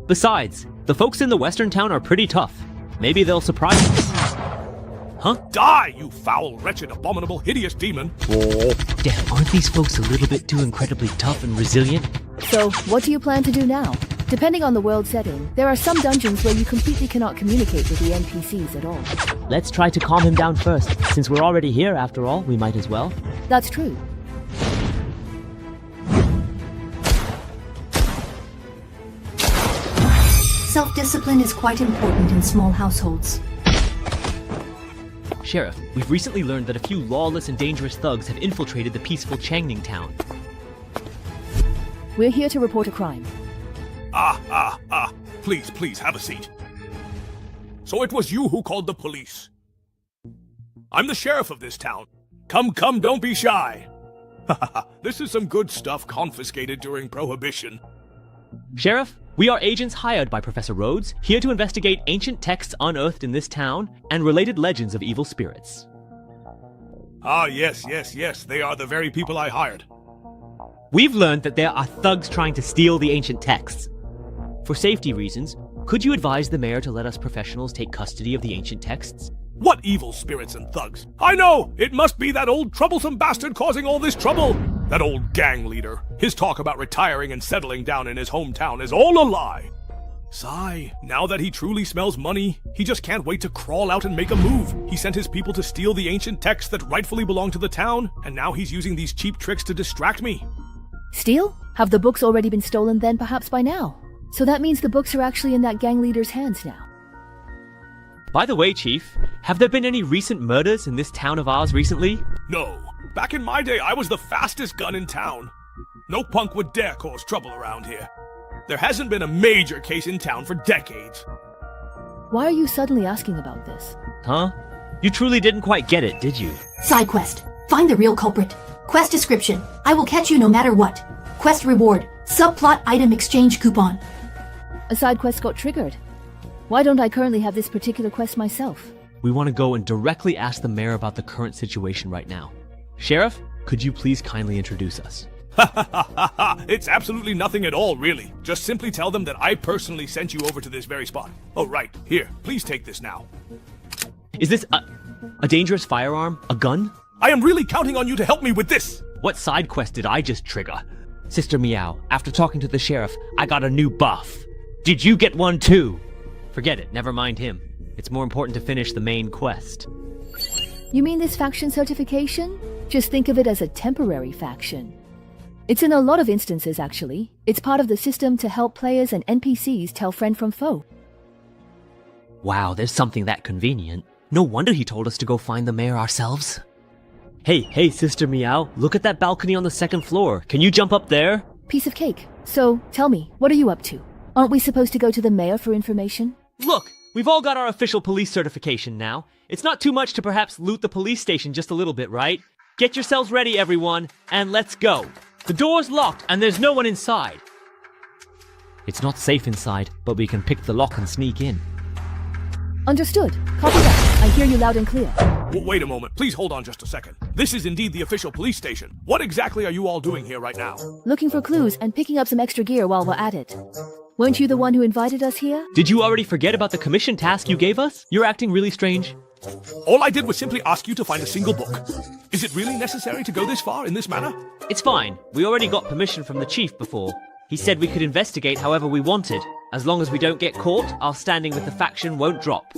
S18: Besides, the folks in the western town are pretty tough. Maybe they'll surprise us. Huh?
S24: Die, you foul, wretched, abominable, hideous demon!
S18: Damn, aren't these folks a little bit too incredibly tough and resilient?
S14: So, what do you plan to do now? Depending on the world setting, there are some dungeons where you completely cannot communicate with the NPCs at all.
S18: Let's try to calm him down first. Since we're already here, after all, we might as well.
S14: That's true.
S22: Self-discipline is quite important in small households.
S18: Sheriff, we've recently learned that a few lawless and dangerous thugs have infiltrated the peaceful Changning town.
S14: We're here to report a crime.
S24: Please, please, have a seat. So it was you who called the police. I'm the sheriff of this town. Come, don't be shy. This is some good stuff confiscated during Prohibition.
S18: Sheriff, we are agents hired by Professor Rhodes, here to investigate ancient texts unearthed in this town and related legends of evil spirits.
S24: Yes, they are the very people I hired.
S18: We've learned that there are thugs trying to steal the ancient texts. For safety reasons, could you advise the mayor to let us professionals take custody of the ancient texts?
S24: What evil spirits and thugs? I know! It must be that old troublesome bastard causing all this trouble! That old gang leader. His talk about retiring and settling down in his hometown is all a lie. Sigh, now that he truly smells money, he just can't wait to crawl out and make a move. He sent his people to steal the ancient texts that rightfully belong to the town, and now he's using these cheap tricks to distract me.
S14: Steal? Have the books already been stolen then, perhaps by now? So that means the books are actually in that gang leader's hands now.
S18: By the way, Chief, have there been any recent murders in this town of ours recently?
S24: No. Back in my day, I was the fastest gun in town. No punk would dare cause trouble around here. There hasn't been a major case in town for decades.
S14: Why are you suddenly asking about this?
S18: Huh? You truly didn't quite get it, did you?
S6: Side quest. Find the real culprit. Quest description. I will catch you no matter what. Quest reward. Subplot item exchange coupon.
S14: A side quest got triggered. Why don't I currently have this particular quest myself?
S18: We want to go and directly ask the mayor about the current situation right now. Sheriff, could you please kindly introduce us?
S24: It's absolutely nothing at all, really. Just simply tell them that I personally sent you over to this very spot. Oh, right. Here, please take this now.
S18: Is this a dangerous firearm? A gun?
S24: I am really counting on you to help me with this!
S18: What side quest did I just trigger? Sister Meow, after talking to the sheriff, I got a new buff. Did you get one too? Forget it, never mind him. It's more important to finish the main quest.
S14: You mean this faction certification? Just think of it as a temporary faction. It's in a lot of instances, actually. It's part of the system to help players and NPCs tell friend from foe.
S18: Wow, there's something that convenient. No wonder he told us to go find the mayor ourselves. Hey, Sister Meow, look at that balcony on the second floor. Can you jump up there?
S14: Piece of cake. So, tell me, what are you up to? Aren't we supposed to go to the mayor for information?
S18: Look, we've all got our official police certification now. It's not too much to perhaps loot the police station just a little bit, right? Get yourselves ready, everyone, and let's go. The door's locked, and there's no one inside. It's not safe inside, but we can pick the lock and sneak in.
S14: Understood. Copy that. I hear you loud and clear.
S24: Wait a moment. Please hold on just a second. This is indeed the official police station. What exactly are you all doing here right now?
S14: Looking for clues and picking up some extra gear while we're at it. Weren't you the one who invited us here?
S18: Did you already forget about the commission task you gave us? You're acting really strange.
S24: All I did was simply ask you to find a single book. Is it really necessary to go this far in this manner?
S18: It's fine. We already got permission from the chief before. He said we could investigate however we wanted. As long as we don't get caught, our standing with the faction won't drop.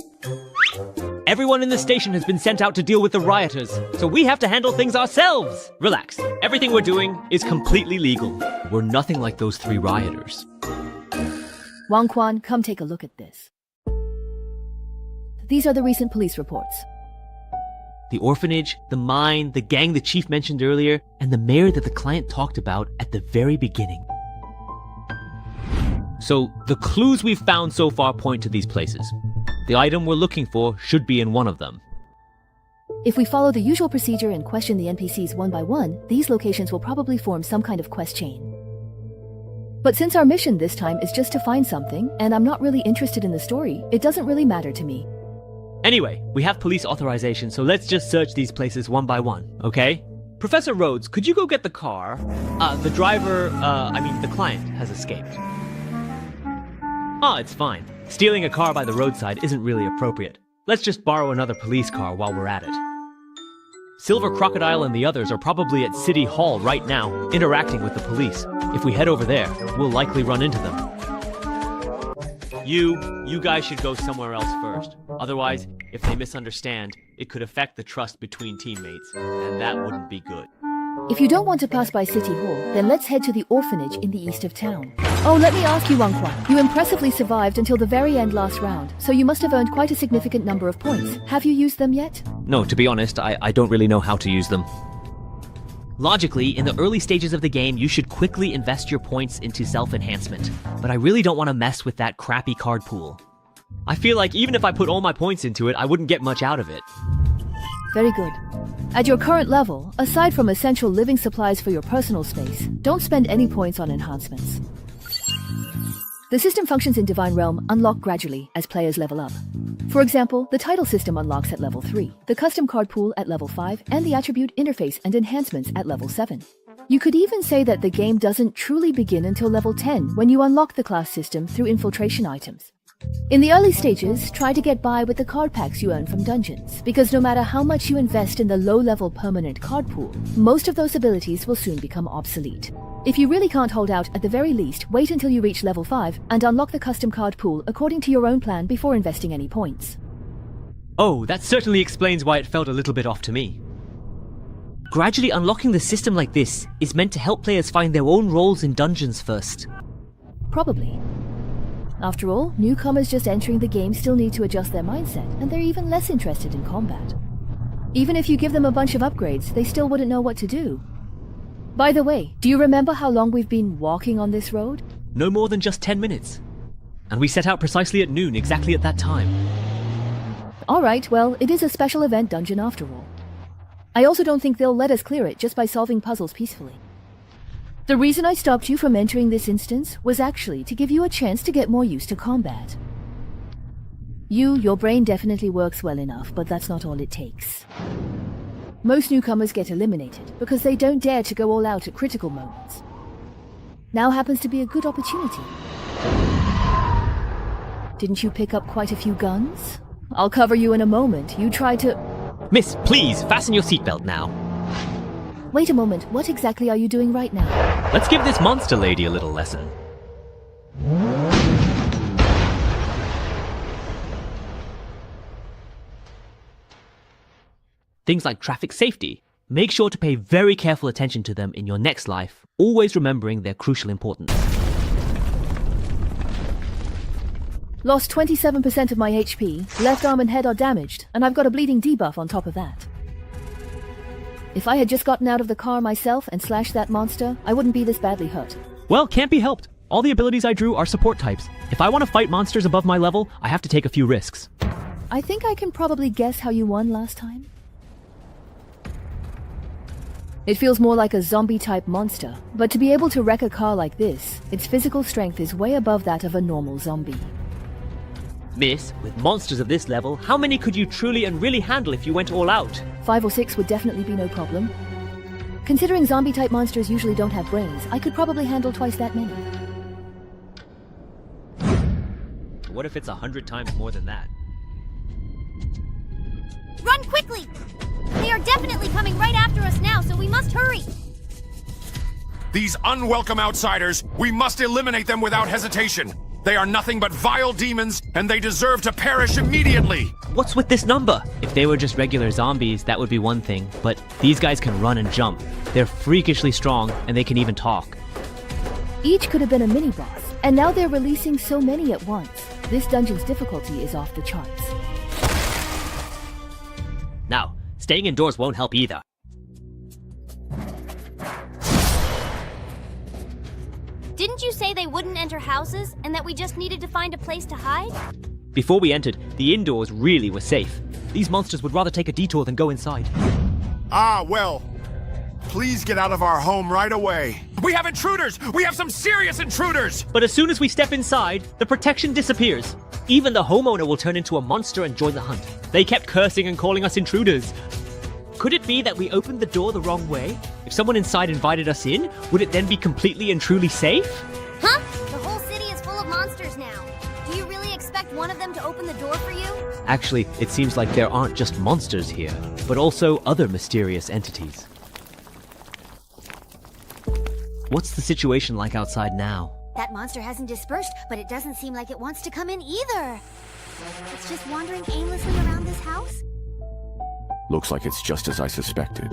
S18: Everyone in the station has been sent out to deal with the rioters, so we have to handle things ourselves. Relax. Everything we're doing is completely legal. We're nothing like those 3 rioters.
S14: Wang Juan, come take a look at this. These are the recent police reports.
S18: The orphanage, the mine, the gang the chief mentioned earlier, and the mayor that the client talked about at the very beginning. So, the clues we've found so far point to these places. The item we're looking for should be in one of them.
S14: If we follow the usual procedure and question the NPCs one by one, these locations will probably form some kind of quest chain. But since our mission this time is just to find something, and I'm not really interested in the story, it doesn't really matter to me.
S18: Anyway, we have police authorization, so let's just search these places one by one, okay? Professor Rhodes, could you go get the car? The client has escaped. It's fine. Stealing a car by the roadside isn't really appropriate. Let's just borrow another police car while we're at it. Silver Crocodile and the others are probably at City Hall right now, interacting with the police. If we head over there, we'll likely run into them. You guys should go somewhere else first. Otherwise, if they misunderstand, it could affect the trust between teammates, and that wouldn't be good.
S14: If you don't want to pass by City Hall, then let's head to the orphanage in the east of town. Oh, let me ask you, Wang Juan. You impressively survived until the very end last round, so you must have earned quite a significant number of points. Have you used them yet?
S18: No, to be honest, I don't really know how to use them. Logically, in the early stages of the game, you should quickly invest your points into self-enhancement. But I really don't want to mess with that crappy card pool. I feel like even if I put all my points into it, I wouldn't get much out of it.
S14: Very good. At your current level, aside from essential living supplies for your personal space, don't spend any points on enhancements. The system functions in Divine Realm unlock gradually as players level up. For example, the title system unlocks at level 3, the custom card pool at level 5, and the attribute interface and enhancements at level 7. You could even say that the game doesn't truly begin until level 10 when you unlock the class system through infiltration items. In the early stages, try to get by with the card packs you earn from dungeons, because no matter how much you invest in the low-level permanent card pool, most of those abilities will soon become obsolete. If you really can't hold out, at the very least, wait until you reach level 5 and unlock the custom card pool according to your own plan before investing any points.
S18: Oh, that certainly explains why it felt a little bit off to me. Gradually unlocking the system like this is meant to help players find their own roles in dungeons first.
S14: Probably. After all, newcomers just entering the game still need to adjust their mindset, and they're even less interested in combat. Even if you give them a bunch of upgrades, they still wouldn't know what to do. By the way, do you remember how long we've been walking on this road?
S18: No more than just 10 minutes. And we set out precisely at noon, exactly at that time.
S14: Alright, well, it is a special event dungeon after all. I also don't think they'll let us clear it just by solving puzzles peacefully. The reason I stopped you from entering this instance was actually to give you a chance to get more used to combat. Your brain definitely works well enough, but that's not all it takes. Most newcomers get eliminated because they don't dare to go all out at critical moments. Now happens to be a good opportunity. Didn't you pick up quite a few guns? I'll cover you in a moment. You tried to...
S18: Miss, please, fasten your seatbelt now.
S14: Wait a moment, what exactly are you doing right now?
S18: Let's give this monster lady a little lesson. Things like traffic safety. Make sure to pay very careful attention to them in your next life, always remembering their crucial importance.
S14: Lost 27% of my HP, left arm and head are damaged, and I've got a bleeding debuff on top of that. If I had just gotten out of the car myself and slashed that monster, I wouldn't be this badly hurt.
S18: Well, can't be helped. All the abilities I drew are support types. If I want to fight monsters above my level, I have to take a few risks.
S14: I think I can probably guess how you won last time. It feels more like a zombie-type monster, but to be able to wreck a car like this, its physical strength is way above that of a normal zombie.
S18: Miss, with monsters of this level, how many could you truly and really handle if you went all out?
S14: 5 or 6 would definitely be no problem. Considering zombie-type monsters usually don't have brains, I could probably handle twice that many.
S18: What if it's 100 times more than that?
S3: Run quickly! They are definitely coming right after us now, so we must hurry!
S10: These unwelcome outsiders, we must eliminate them without hesitation. They are nothing but vile demons, and they deserve to perish immediately!
S18: What's with this number? If they were just regular zombies, that would be one thing, but these guys can run and jump. They're freakishly strong, and they can even talk.
S14: Each could have been a mini-boss, and now they're releasing so many at once. This dungeon's difficulty is off the charts.
S18: Now, staying indoors won't help either.
S3: Didn't you say they wouldn't enter houses, and that we just needed to find a place to hide?
S18: Before we entered, the indoors really were safe. These monsters would rather take a detour than go inside.
S10: Ah, well. Please get out of our home right away. We have intruders! We have some serious intruders!
S18: But as soon as we step inside, the protection disappears. Even the homeowner will turn into a monster and join the hunt. They kept cursing and calling us intruders. Could it be that we opened the door the wrong way? If someone inside invited us in, would it then be completely and truly safe?
S3: Huh? The whole city is full of monsters now. Do you really expect one of them to open the door for you?
S18: Actually, it seems like there aren't just monsters here, but also other mysterious entities. What's the situation like outside now?
S3: That monster hasn't dispersed, but it doesn't seem like it wants to come in either. It's just wandering aimlessly around this house?
S20: Looks like it's just as I suspected.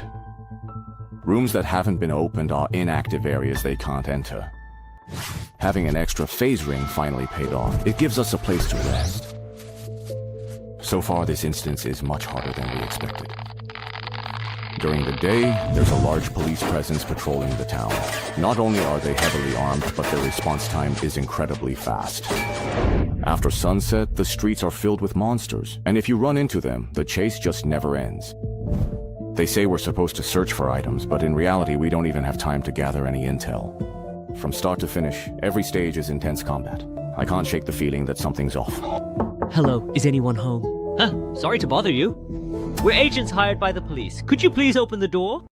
S20: Rooms that haven't been opened are inactive areas they can't enter. Having an extra phase ring finally paid off. It gives us a place to rest. So far, this instance is much harder than we expected. During the day, there's a large police presence patrolling the town. Not only are they heavily armed, but their response time is incredibly fast. After sunset, the streets are filled with monsters, and if you run into them, the chase just never ends. They say we're supposed to search for items, but in reality, we don't even have time to gather any intel. From start to finish, every stage is intense combat. I can't shake the feeling that something's off.
S18: Hello, is anyone home? Sorry to bother you. We're agents hired by the police. Could you please open the door?